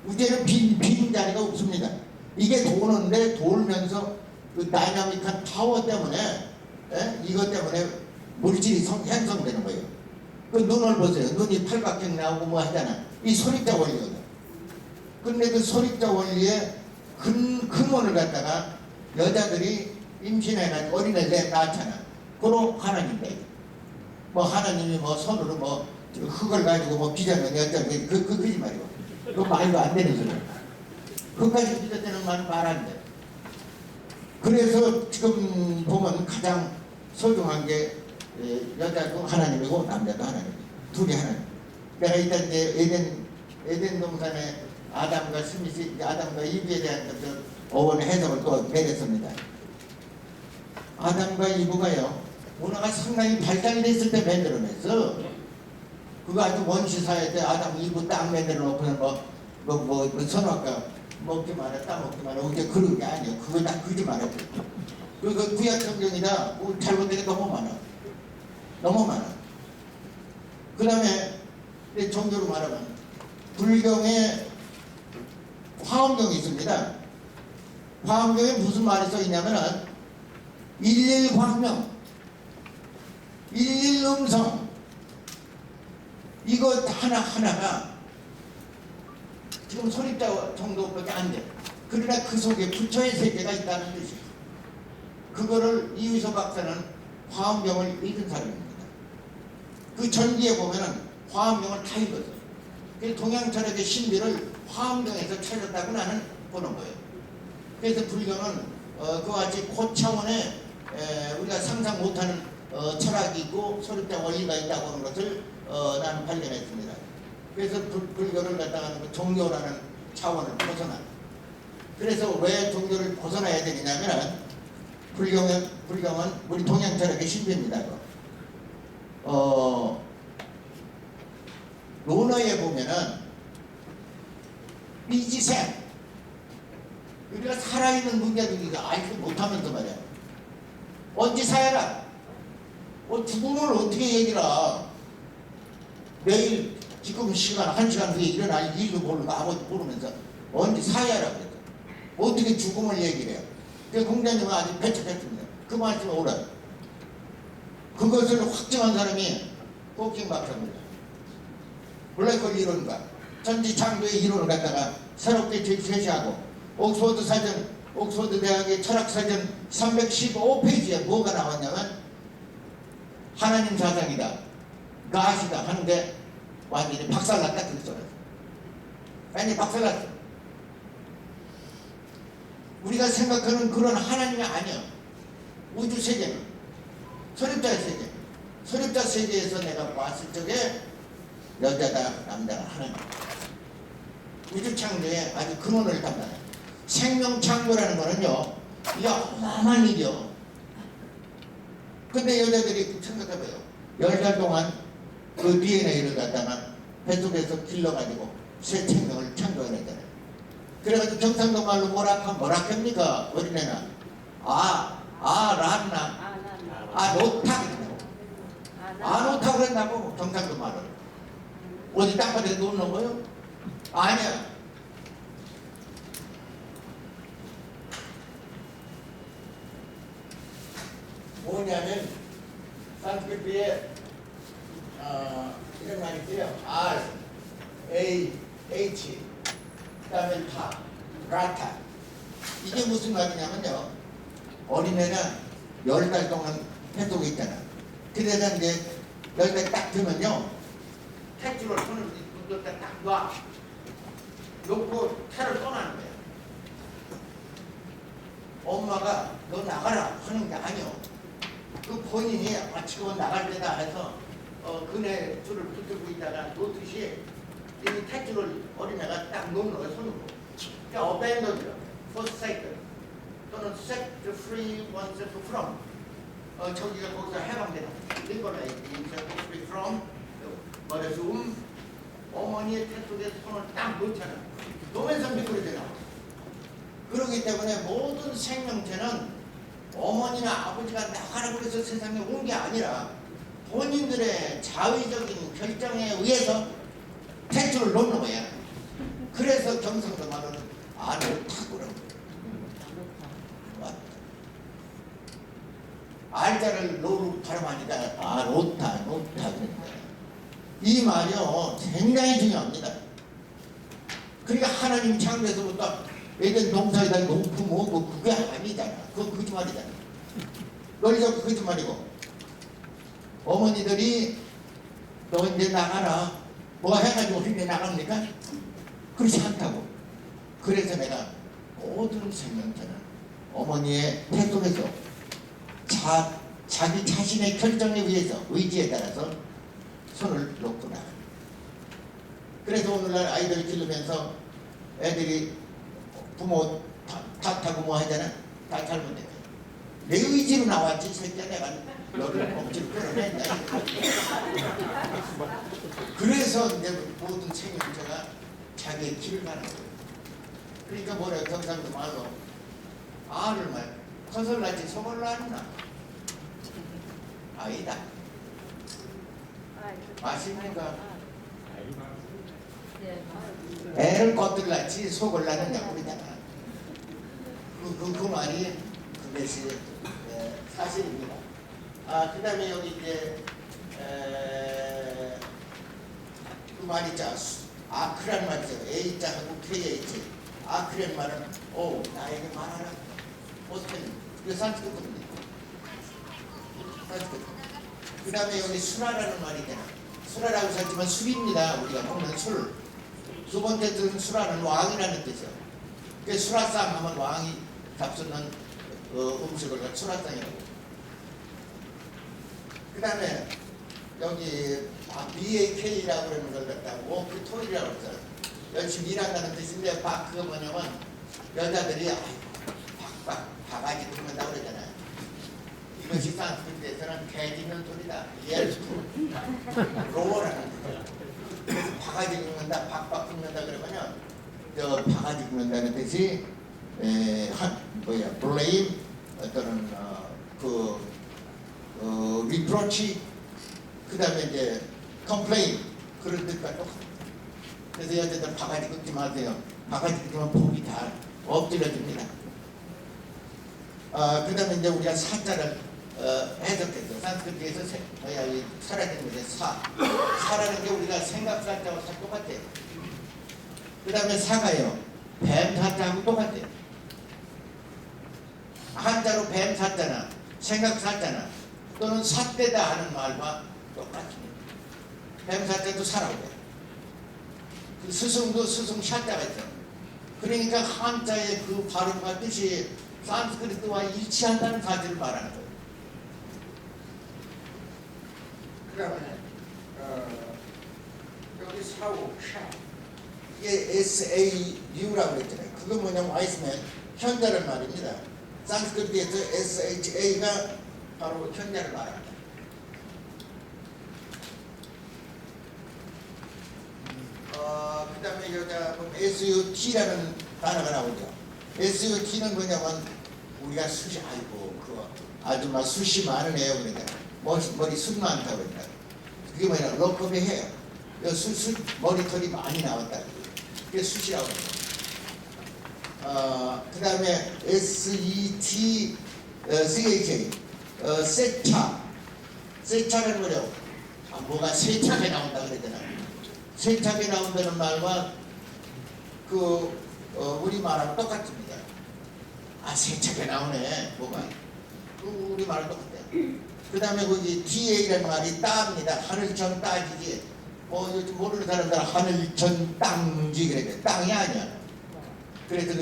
우주에는 빈 자리가 없습니다. 이게 도는데 돌면서 그 다이나믹한 파워 때문에, 이것 때문에 물질이 형성되는 거예요. 그 눈을 보세요. 눈이 팔각형 나오고 뭐 하잖아. 이 소립자 원리거든. 근데 그 소립자 원리의 근원을 갖다가 여자들이 임신해가지고 어린애들 낳잖아. 그럼 하나님이다. 뭐 하나님이 뭐 손으로 뭐 흙을 가지고 뭐 빚어내는 여자들 그 거짓말이고. 그거 말도 안 되는 소리야. 흙까지 빚어내는 말은 말 안 돼. 그래서 지금 보면 가장 소중한 게 여자도 하나님이고 남자도 하나님. 둘이 하나님. 내가 일단 이제 에덴 동산에 아담과 이브에 대한 어원 해석을 또 내렸습니다. 아담과 이브가요, 문화가 상당히 발달됐을 때 만들어냈어. 그거 아주 원시사회 때 아담 이브 딱 만들어 놓고는 뭐 선악과 먹지 마라, 따먹지 마라, 어제 그런 게 아니에요. 그거 다 거짓말이에요. 그 구약 성경이다 잘못된 게 너무 많아. 너무 많아. 그 다음에 종교로 말하면 불경에 화엄경이 있습니다. 화엄경에 무슨 말이 써 있냐면은 일일광명, 일일음성, 이거 하나하나가 지금 소립자 정도밖에 안 돼. 그러나 그 속에 부처의 세계가 있다는 뜻이에요. 그거를 이휘소 박사는 화엄경을 읽은 사람입니다. 그 전기에 보면은 화엄경을 다 읽었어요. 그 동양철학의 신비를 화엄경에서 찾았다고 나는 보는 거예요. 그래서 불교는 그와 같이 고차원의 우리가 상상 못하는 철학이 있고 소립자 원리가 있다고 하는 것을 나는 발견했습니다. 그래서 불교를 갖다가 그 종교라는 차원을 벗어나. 그래서 왜 종교를 벗어나야 되느냐면 불교는 우리 동양 철학의 신비입니다. 논어에 보면은 미지생 우리가 살아있는 문제들이가 알지 못하면서 말이야. 언제 사야라? 죽음을 어떻게 얘기라? 내일 지금 시간 1시간 후에 일어날 일도 모르고 아무것도 모르면서 언제 사야라 그랬다. 어떻게 죽음을 얘기를 해요? 그 공자님은 아주 배척했습니다. 그 말씀이 옳아. 그것을 확증한 사람이 호킹 박사입니다. 블랙홀 이론가 천지창조의 이론을 갖다가 새롭게 제시하고 옥스퍼드 사전, 옥스퍼드 대학의 철학 사전 315페이지에 뭐가 나왔냐면 하나님 사상이다, 가시다 하는데 완전히 박살났다 그랬어요. 완전히 박살났어. 우리가 생각하는 그런 하나님이 아니야. 우주 세계는 소립자 세계, 소립자 세계에서 내가 봤을 적에 여자다 남자다 하나님, 우주 창조에 아주 근원을 담당해. 생명 창조라는 거는요, 이게 어마어마한 일이요. 근데 여자들이 생각해봐요. 10달 동안 그 DNA를 갖다가 뱃속에서 길러가지고 새 생명을 창조해냈잖아요. 그래가지고 경상도 말로 뭐라 합니까? 어린애나 란나 놓다 그랬다고. 놓다 그랬다고 경상도 말로. 어디 땅바닥에 놓는 거요? 아니야. 뭐냐면 산스크리트에 이런 말이 있어요. R, A, H 그 다음에 라타. 이게 무슨 말이냐면요, 어린애는 10달 동안 뱃속에 있잖아. 그래서 이제 10달 딱 되면요, 탯줄을 손을 딱 놔. 놓고 태를 떠나는 거야. 엄마가 너 나가라 하는 게 아니요. 그 본인이 지금 나갈 때다 해서 그네 줄을 붙들고 있다가 놓듯이 이 탯줄을 어린애가 딱 놓는 거야, 손으로. 그러니까 abandoned, forsaken 또는 set free, one set from. 저기가 거기서 해방되는 liberate, set free from. 말해서 어머니의 태 속에 손을 딱 놓잖아. 놓으면서 미끄러져 나와. 그렇기 때문에 모든 생명체는 어머니나 아버지가 나가라고 해서 세상에 온 게 아니라 본인들의 자의적인 결정에 의해서 탯줄을 놓는 거야. 그래서 경상도 말로는 아놓다고라고. 알자를 노루 발음하니까 놓다 그랬다. 이 말이요 굉장히 중요합니다. 그러니까 하나님 창조에서부터 예전 동사에다 놓고 뭐고 그게 아니잖아. 그건 거짓말이잖아. 논리적 거짓말이고, 어머니들이 너 이제 나가라 뭐 해가지고 이제 나갑니까? 그렇지 않다고. 그래서 내가 모든 생명체는 어머니의 태 속에서 자기 자신의 결정에 의해서 의지에 따라서 손을 놓고 나가. 그래서 오늘날 아이들 기르면서 애들이 부모 탓하고 뭐 하잖아. 다 잘못된 거야. 내 의지로 나왔지 새끼야. 내가 너를 억지로 끌어낸다. 그래서 이제 모든 생명체가 자기의 길을 가는 거예요. 그러니까 뭐래 경상도 말로 알을 말 컷을 낳지 속을 낳나? 아니다. 맞습니까? 애를 겉을 낳지 속을 낳느냐고 그러잖아. 그 말이 그것이 사실입니다. 그 다음에 여기 이제 그 말 있죠. 아크란 말이죠. A자하고 KH. 아크란 말은 나에게 말하라. 어떻게 그 산스크리트입니다. 그 다음에 여기 수라라는 말이 있잖아. 수라라고 썼지만 술입니다. 우리가 먹는 술. 두 번째 뜻은 수라는 왕이라는 뜻이요. 그 수라상 하면 왕이 잡수는 음식을 수라상이라고. 그 다음에 여기 BAK라고 그러는 걸 갖다가 워크토일이라고 했어요. 열심히 일한다는 뜻인데 그거 뭐냐면 여자들이 바가지 뚫는다고 그러잖아요. 이것이 산스크리트에서는 개짖는 소리다. 예를 로어라는 거죠. 그래서 바가지 긁는다, 박박 긁는다 그러면은 저 바가지 긁는다는 뜻이 블레임 어떤 리프로치 그다음에 이제 컴플레인 그런 뜻과 똑같아요. 그래서 여자들 바가지 긁지 마세요. 바가지 긁으면 복이 다 엎드려집니다. 그다음에 이제 우리가 사자를 해석했죠. 산스크리트에서 사라지는 게 사라는 게 우리가 생각 사자하고 똑같아요. 그다음에 사가요. 뱀 사자하고 똑같아요. 한자로 뱀 사자나 생각 사자나 또는 삿대다 하는 말과 똑같습니다. 뱀 사자도 사라고 해요. 그 스승도 스승 샷자가 있죠. 그러니까 한자의 그 발음과 뜻이 산스크리트와 일치한다는 사실을 말하는 거예요. 그러면 여기 사우, 샤 이게 SAU라고 그랬잖아요. 그거 뭐냐면 와이스맨 현자를 말입니다. 산스크리트에서 SHA가 바로 현자를 말합니다. 그 다음에 여자 SUT라는 단어가 나오죠. SUT는 뭐냐면 우리가 숱이 아주 막 숱이 많은 애요 그러니까 머리 숱 많다고 그러니까 그게 뭐냐 럭커비 해요. 머리털이 많이 나왔다. 그게 숱이라고 합니다. 그 다음에 SETCHA 세차는 뭐냐고 뭐가 세차게 나온다 그랬잖아요. 세차게 나온다는 말과 우리말하고 똑같습니다. 세차게 나오네 뭐가 우리말하고 똑같아요. 그 다음에 거기 DA라는 말이 따입니다. 하늘천 따지지 요즘 모르는 사람들은 하늘천 땅지 그래. 땅이 아니야. 그래서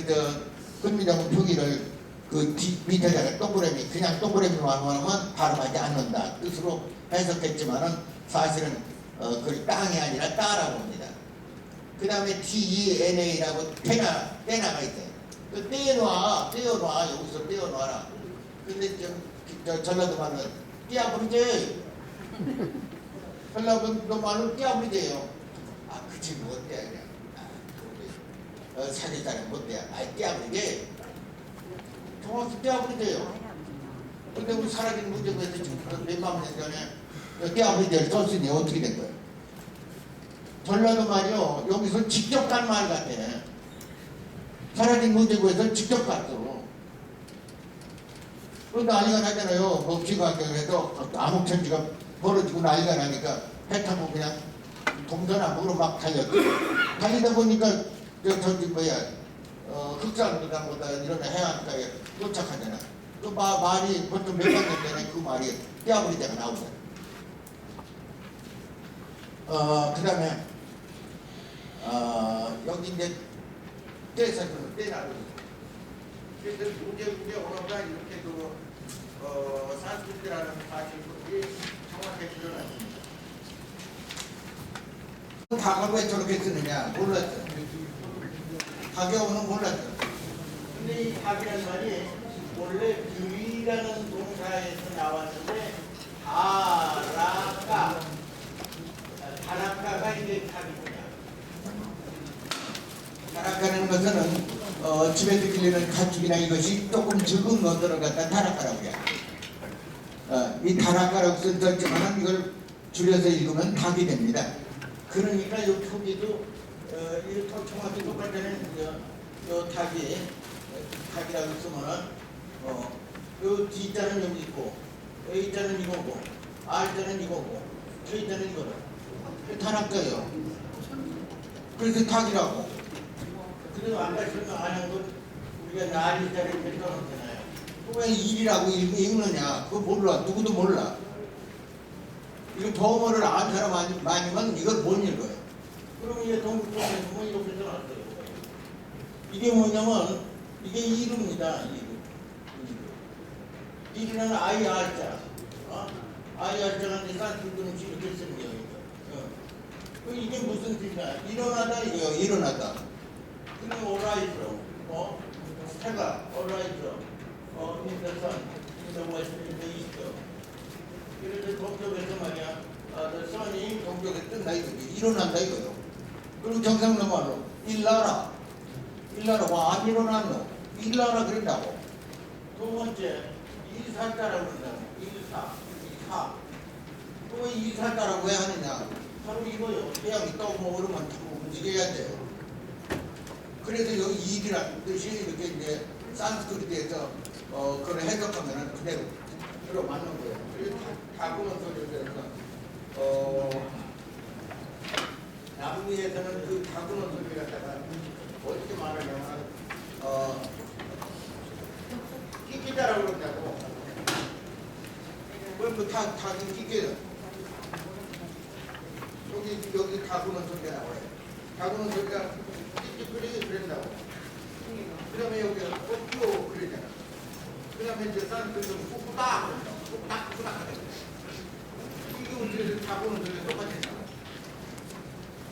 근미정 표기를 밑에다가 동그라미 그냥 동그라미만 하면 발음하지 않는다 뜻으로 해석했지만은 사실은 그걸 땅이 아니라 따라고 합니다. 그 다음에 TENA라고 떼나가 있어요. 떼어놔 여기서 떼어놔라. 근데 전라도 말은 떼어버리지. 전라도 말은 떼어버리지요. 그치 못 떼야 그냥. 사실자는 못 떼야. 떼어버리지. 정확히 떼어버리지요. 근데 우리 사라진 문제에서 지금 몇만 년 전에 떼어버리지를 썼으니 어떻게 된 거예요? 전라도 말이요. 여기서 직접 간 말 같아. 사라진 문제구에서 직접 갔어. 그 난리가 나잖아요. 기관경에서 암흑천지가 벌어지고 난리가 나니까 배 타고 그냥 동서남북으로 막 달렸어. 달리다 보니까 흑산도당보다 이런 해안가에 도착하잖아. 그 말이 벌써 몇백 년 전에 그 말이 떼어버릴 때가 나오잖아. 그 다음에 여기 이제 떼서는 떼나고 그래서 문제 언어가 이렇게 산스크리트라는 사실이 정확하게 드러납니다. 과거 왜 저렇게 쓰느냐 몰랐죠. 가격은 몰랐죠. 근데 이 가격이라는 말이 원래 뷰이라는 동사에서 나왔는데 다라카가 이제 가격이냐. 다라카라는 것은 집에서 길르는 가축이나 이것이 조금 적은 것들을 갖다 다라카라고 해요. 이 다라카라고 써있지만 이걸 줄여서 읽으면 닭이 됩니다. 그러니까 이 표기도 이 정확히 똑같은 요 닭이라고 쓰면은 요 D자는 여기 있고 A자는 이거고 R자는 이거고 K자는 이거다. 다락가요. 그래서 닭이라고. 그래서 아까 설명 안 한 건 우리가 나리자를 이렇게 써놓잖아요. 왜 일이라고 읽느냐? 그거 몰라. 누구도 몰라. 이거 동어를 아는 사람 아니면 이걸 못 읽어요. 그럼 이게 동국동에서 뭐 이렇게 써놨어요. 이게 뭐냐면 이게 이루입니다. 이루는 IR자. IR자가 이제 산스크리트는 이렇게 쓰는 거예요. 이게 무슨 뜻이냐? 일어나다 이거요. 일어나다. 그럼 alright로. 해가 alright로. in the sun, in the west, in the east. 그래서 동쪽에서 말이야 the sun이 동쪽에 뜬다 이거지. 일어난다 이거요. 그리고 경상도 말로 일나라 와 안 일어났노 일나라 그런다고. 두 번째 일사자라고 그런다고. 이사 또 이사자라고 왜 하느냐. 바로 이거요. 태양이 떠오르면 얼음만 자꾸 움직여야 돼요. 그래서 여기 일이라는 뜻이 이렇게 이제 산스크리트에서 그걸 해석하면은 그대로 들어맞는 거예요. 그래서 다구는 소리에서 남미에서는 그 다구는 소리 갖다가 어떻게 말하냐면 끼끼다라고 그런다고. 그럼 그 닭이 끼끼다. 여기 다구는 소리가 나와요. 다구는 소리가 끼끼 그런다고. 그 다음에 여기가 꽃피오 그러잖아. 그 다음에 이제 산스크리트는 꾸꾸다 그런다. 꾸꾸다 이게 우리를 다구는 소리가 똑같잖아.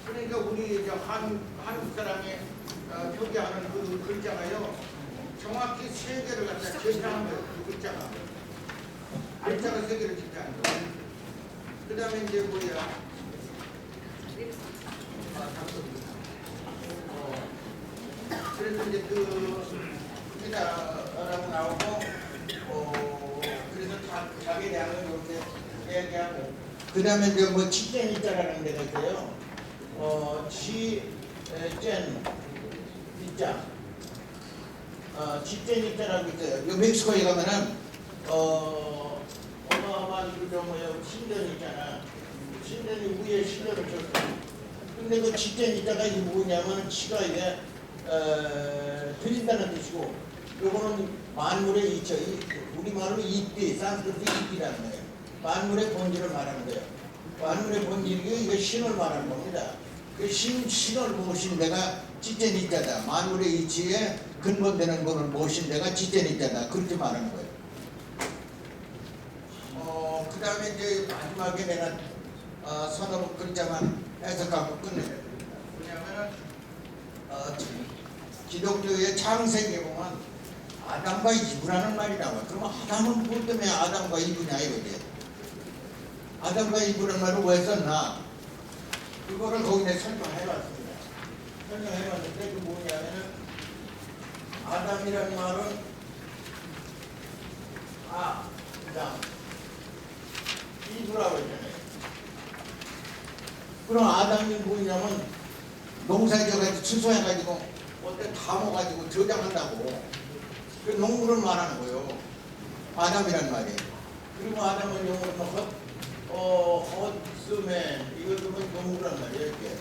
그러니까 우리 이제 한국 사람이 표기하는 그 글자가요, 정확히 세 개를 갖다 제시하는 거예요. 그 글자가. 글자가 세 개를 제시하는 거예요. 그 다음에 이제 뭐야? 그래서 이제 기다라고 나오고, 그래서 자기 대학을 이렇게 얘기하고, 그 다음에 이제 뭐 치젠이자라는 데가 있어요. 치젠이자라고 있어요. 요 멕시코에 가면은 어마어마한 그 뭐야 신전 있잖아. 신전이 위에 신전을 쳤어. 근데 그 치젠이자가 이게 뭐냐면 치가 이게 드린다는 뜻이고, 요거는 만물의 이처, 우리말로 이띠, 산스크리트 이띠라는 거예요. 만물의 본질을 말하는 거예요. 만물의 본질이 이게 신을 말하는 겁니다. 그 신을 모신 데가 치젠이자다. 만물의 이치에 근본되는 것을 모신 데가 치젠이자다. 그렇게 말하는 거예요. 그 다음에 이제 마지막에 내가 서너 글자만 해석하고 끝내요. 뭐냐면은 기독교의 창세기에 보면 아담과 이브라는 말이 나와요. 그러면 아담은 뭐 때문에 아담과 이브냐 이거지. 아담과 이브라는 말을 왜 썼나? 그거를 거기에 설명해봤습니다. 설명해봤는데 그 뭐냐면은 아담이라는 말은 아담 이브라고 했잖아요. 그럼 아담이 뭐냐면 농사지어가지고 추수해가지고 어때 담아가지고 저장한다고 그 농부를 말하는 거예요. 아담이란 말이. 그리고 아담은 영어로 허스맨 이것도 농부란 말이에요. 이렇게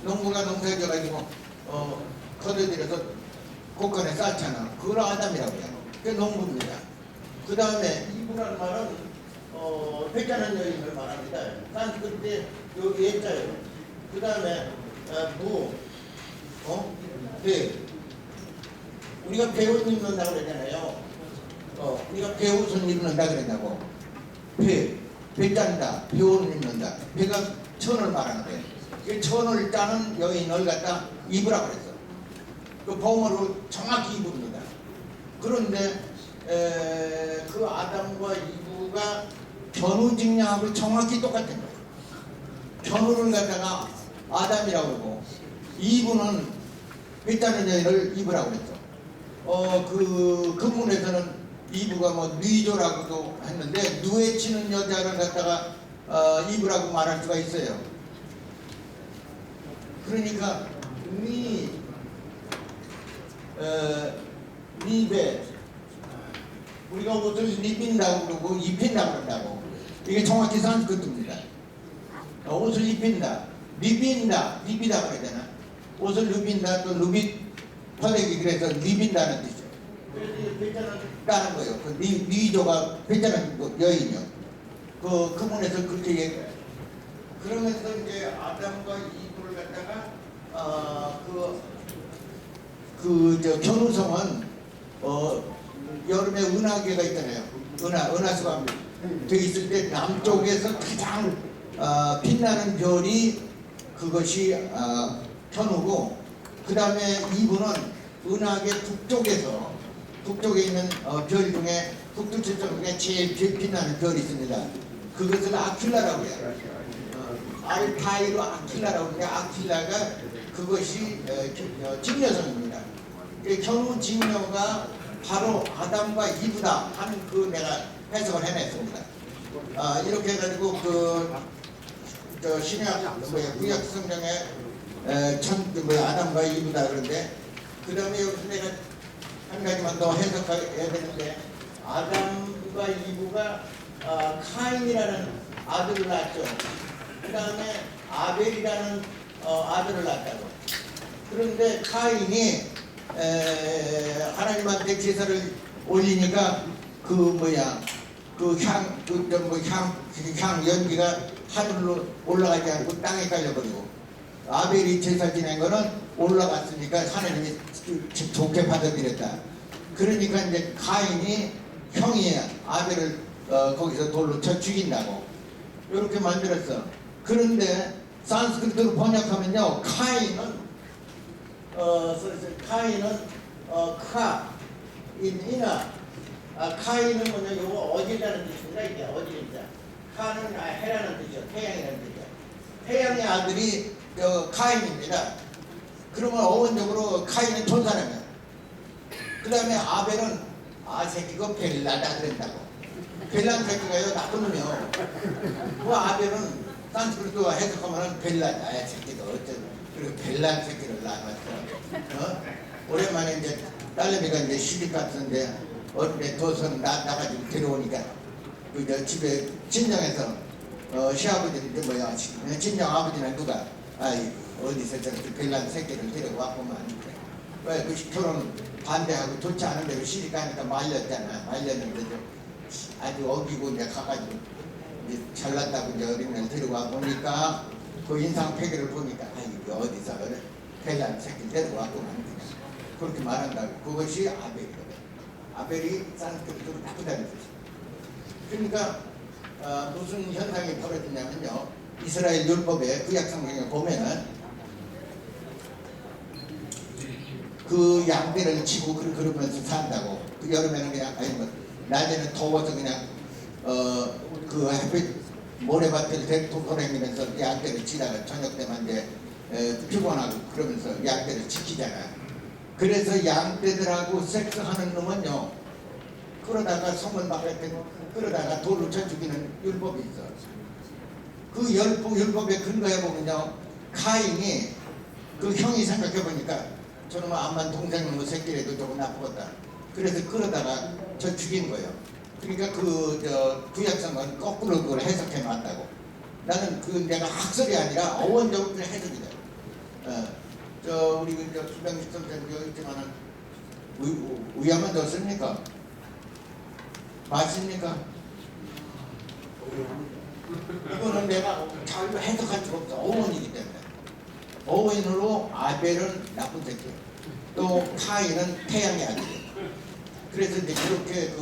농부가 농사지어가지고 거둬들여서 곳간에 쌓잖아. 그걸 아담이라고 해요. 그게 농부입니다. 그 다음에 이브라는 말은 백자는 여인을 말합니다. 산스크리트 여기 예자예요. 그 다음에 배. 우리가 배옷 입는다고 그러잖아요. 우리가 배옷을 입는다 그랬냐고. 배짠다. 배옷을 입는다. 배가 천을 말하는 거예요. 그 천을 짜는 여인을 갖다 입으라고 그랬어. 그 봉으로 정확히 입습니다. 그런데 그 아담과 이브가 견우직량하고 정확히 똑같은 거예요. 견우를 갖다가 아담이라고 그러고 이브는 배짜는 여인을 입으라고 그랬어. 그 근문에서는 이브가 뭐 뉘조라고도 했는데 누에 치는 여자를 갖다가 이브라고 말할 수가 있어요. 그러니까 리베 우리가 옷을 입힌다고 그러고 입힌다고 그런다고. 이게 정확히 산스크리트입니다. 옷을 입힌다, 리빈다, 리비다 그래야 되나? 옷을 누빈다, 또 누비 퍼내기 그래서 리빈다는 뜻이죠. 그래서 배짜는 따는 거예요. 그 리조가 배짜는 여인이요. 그 문에서 그렇게 얘기해요. 그러면서 이제 아담과 이브를 갖다가 견우성은 여름에 은하계가 있잖아요. 은하수가 되어 있을 때 남쪽에서 가장 빛나는 별이 그것이 견우고, 그 다음에 이브는 은하계 북쪽에 있는 별 중에 북두칠성 중에 제일 빛나는 별이 있습니다. 그것을 아킬라라고 해요. 알타이르 아킬라라고 하는데 아킬라가 그것이 직녀성입니다. 경우 직녀가 바로 아담과 이브다 하는 그 내가 해석을 해냈습니다. 이렇게 해가지고 신약 구약 성경에 아담과 이브다 그런데 그 다음에 여기서 내가 한 가지만 더 해석해야 되는데 아담과 이브가 카인이라는 아들을 낳았죠. 그 다음에 아벨이라는 아들을 낳았다고. 그런데 카인이 하나님한테 제사를 올리니까 향 연기가 하늘로 올라가지 않고 땅에 깔려버리고 아벨이 제사 지낸 거는 올라갔으니까 하나님이 좋게 받아들였다. 그러니까 이제 카인이 형이 아벨을 거기서 돌로 쳐 죽인다고 이렇게 만들었어. 그런데 산스크리트로 번역하면요, 카인은 카인은 뭐냐, 요거 어질이라는 뜻입니다. 이게 어질입니다. 카는 해라는 뜻이죠. 태양이라는 뜻이죠. 태양의 아들이 카인입니다. 그러면 어원적으로 카인은 천사라면, 그 다음에 아벨은 새끼가 벨라다 그랬다고. 벨란 새끼가요, 나쁜 놈이요. 그 아벨은 산스크리트와 해석하면 벨라다 새끼도 어쩌고. 그리고 벨란 새끼를 낳았어. 오랜만에 이제 딸내미가 이제 시집 갔었는데 어른데 도선 나가지고 데려오니까 그 집에 친정에서 시아버지는 친정 아버지는 누가 어디서 저렇게 벨란 새끼를 데리고 왔구만. 왜 그 결혼 반대하고 좋지 않은 대로 시집 가니까 말렸잖아. 말렸는데 아주 어기고 이제 가가지고 이제 잘났다고 이제 어린애를 데리고 와 보니까 그 인상 폐기를 보니까 이게 어디서 벨란 새끼 데리고 왔구만. 그렇게 말한다고. 그것이 아벨이거든. 아벨이 산스크리트로 나쁘다는 뜻이에요. 그러니까 무슨 현상이 벌어지냐면요, 이스라엘 율법의 구약 성경에 보면은 그 양떼를 치고 그러면서 산다고. 그 여름에는 그냥 낮에는 더워서 그냥 그 햇빛 모래밭을 돌아다니면서 양떼를 치다가 저녁 때만 이제 피곤하고 그러면서 양떼를 지키잖아. 그래서 양떼들하고 섹스하는 놈은요, 그러다가 성문 밖에 그러다가 돌로 쳐 죽이는 율법이 있어. 그 율법의 근거에 보면요, 카인이 그 형이 생각해 보니까 저놈은 암만 동생 놈의 새끼라도 조금 나쁘겠다. 그래서 그러다가 저 죽인 거예요. 그러니까 구약성은 거꾸로 그걸 해석해 놨다고. 나는 내가 학설이 아니라 어원적으로 그냥 해석이 돼. 우리 수병식 선생님 여기 있지만은 우야만 넣습니까? 맞습니까? 이거는 내가 잘 해석할 수가 없어. 어원이기 때문에. 어원으로 아벨은 나쁜 새끼, 또 카인은 태양의 아들이에요. 그래서 이제 그렇게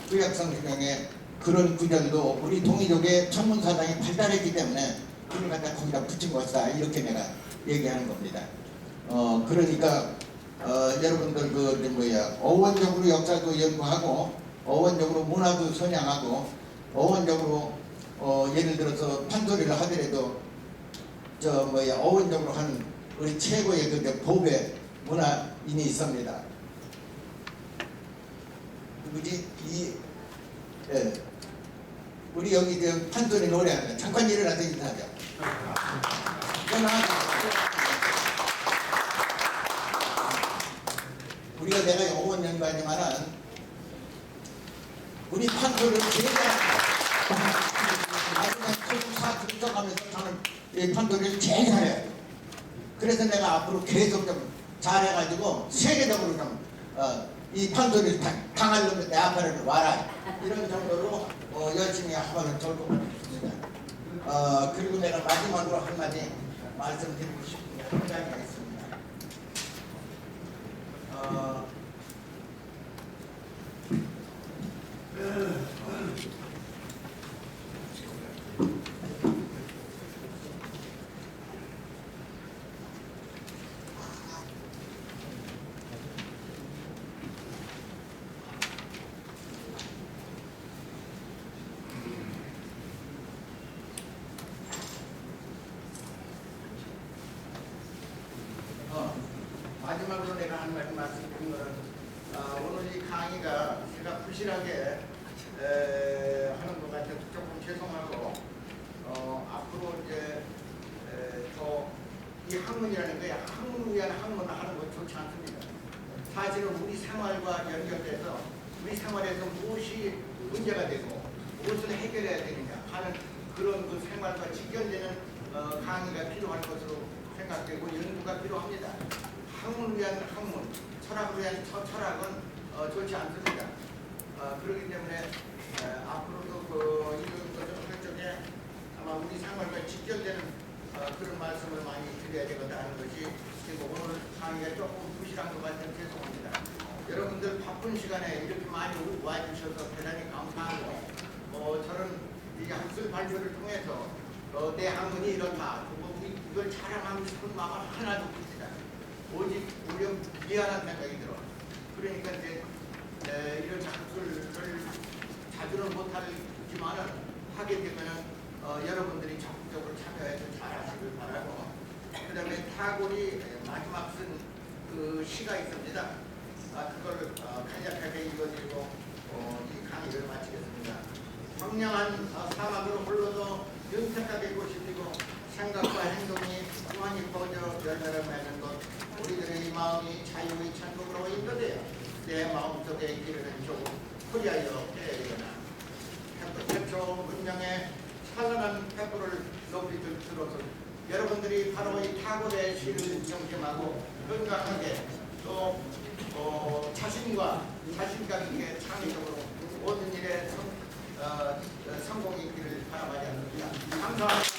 구약 성경에 그런 구절도 우리 동이족의 천문사상이 발달했기 때문에 그걸 갖다 거기다 붙인 것이다. 이렇게 내가 얘기하는 겁니다. 그러니까 여러분들 어원적으로 역사도 연구하고 어원적으로 문화도 선양하고 어원적으로 예를 들어서 판소리를 하더라도 어원적으로 하는 우리 최고의 법의 문화인이 있습니다. 누구지? 우리 여기 판소리 노래하는 잠깐 일어나서 인사하자. 우리가 내가 어원 연구하지만은 우리 판소리를 제일 나중에 분석하면서 저는 이 판소리를 제일 잘해요. 그래서 내가 앞으로 계속 좀 잘해가지고 세계적으로 좀 이 판소리를 당할 놈들 내 앞에 와라. 이런 정도로 열심히 하면 좋을 것 같습니다. 그리고 내가 마지막으로 한마디 말씀드리고 싶습니다. 포장하겠습니다. 제가 부실하게 하는 것 같아서 조금 죄송하고 앞으로 이제 이 학문이라는 게 학문을 위한 학문을 하는 건 좋지 않습니다. 사실은 우리 생활과 연결돼서 우리 생활에서 무엇이 문제가 되고 무엇을 해결해야 되느냐 하는 그런 그 생활과 직결되는 강의가 필요할 것으로 생각되고 연구가 필요합니다. 학문을 위한 학문, 철학을 위한 철학은 좋지 않습니다. 그렇기 때문에 앞으로도 이런 것을 쪽에 아마 우리 생활과 직결되는 그런 말씀을 많이 드려야 되겠다 하는 것이 지금 오늘 강의가 조금 부실한 것 같아서 죄송합니다. 여러분들 바쁜 시간에 이렇게 많이 와주셔서 대단히 감사하고 저는 이 학술 발표를 통해서 내 학문이 이렇다. 이걸 자랑하고 싶은 마음은 하나도 없습니다. 오직 오히려 미안한 생각이 들어. 그러니까 이제 이런 학술을 자주는 못하지만은 하게 되면은 여러분들이 적극적으로 참여해서 잘하시길 바라고, 그 다음에 타고리 마지막 쓴 그 시가 있습니다. 그걸 간략하게 읽어드리고 이 강의를 마치겠습니다. 청량한 사막으로 홀로도 윤택하게 고시피고 생각과 행동이 무한히 퍼져 열매를 맺는 것, 우리들의 이 마음이 자유의 천국으로 인도되어 내 마음속에 길을 조금 풀이하여 해야되거나 최초 문명의 찬란한 횃불을 높이 들어서 여러분들이 바로 이 타고의 시를 정심하고 건강하게 또 자신과 자신감 있게 창의적으로 모든 일에 성공이 있기를 바라마지 않습니다. 감사합니다.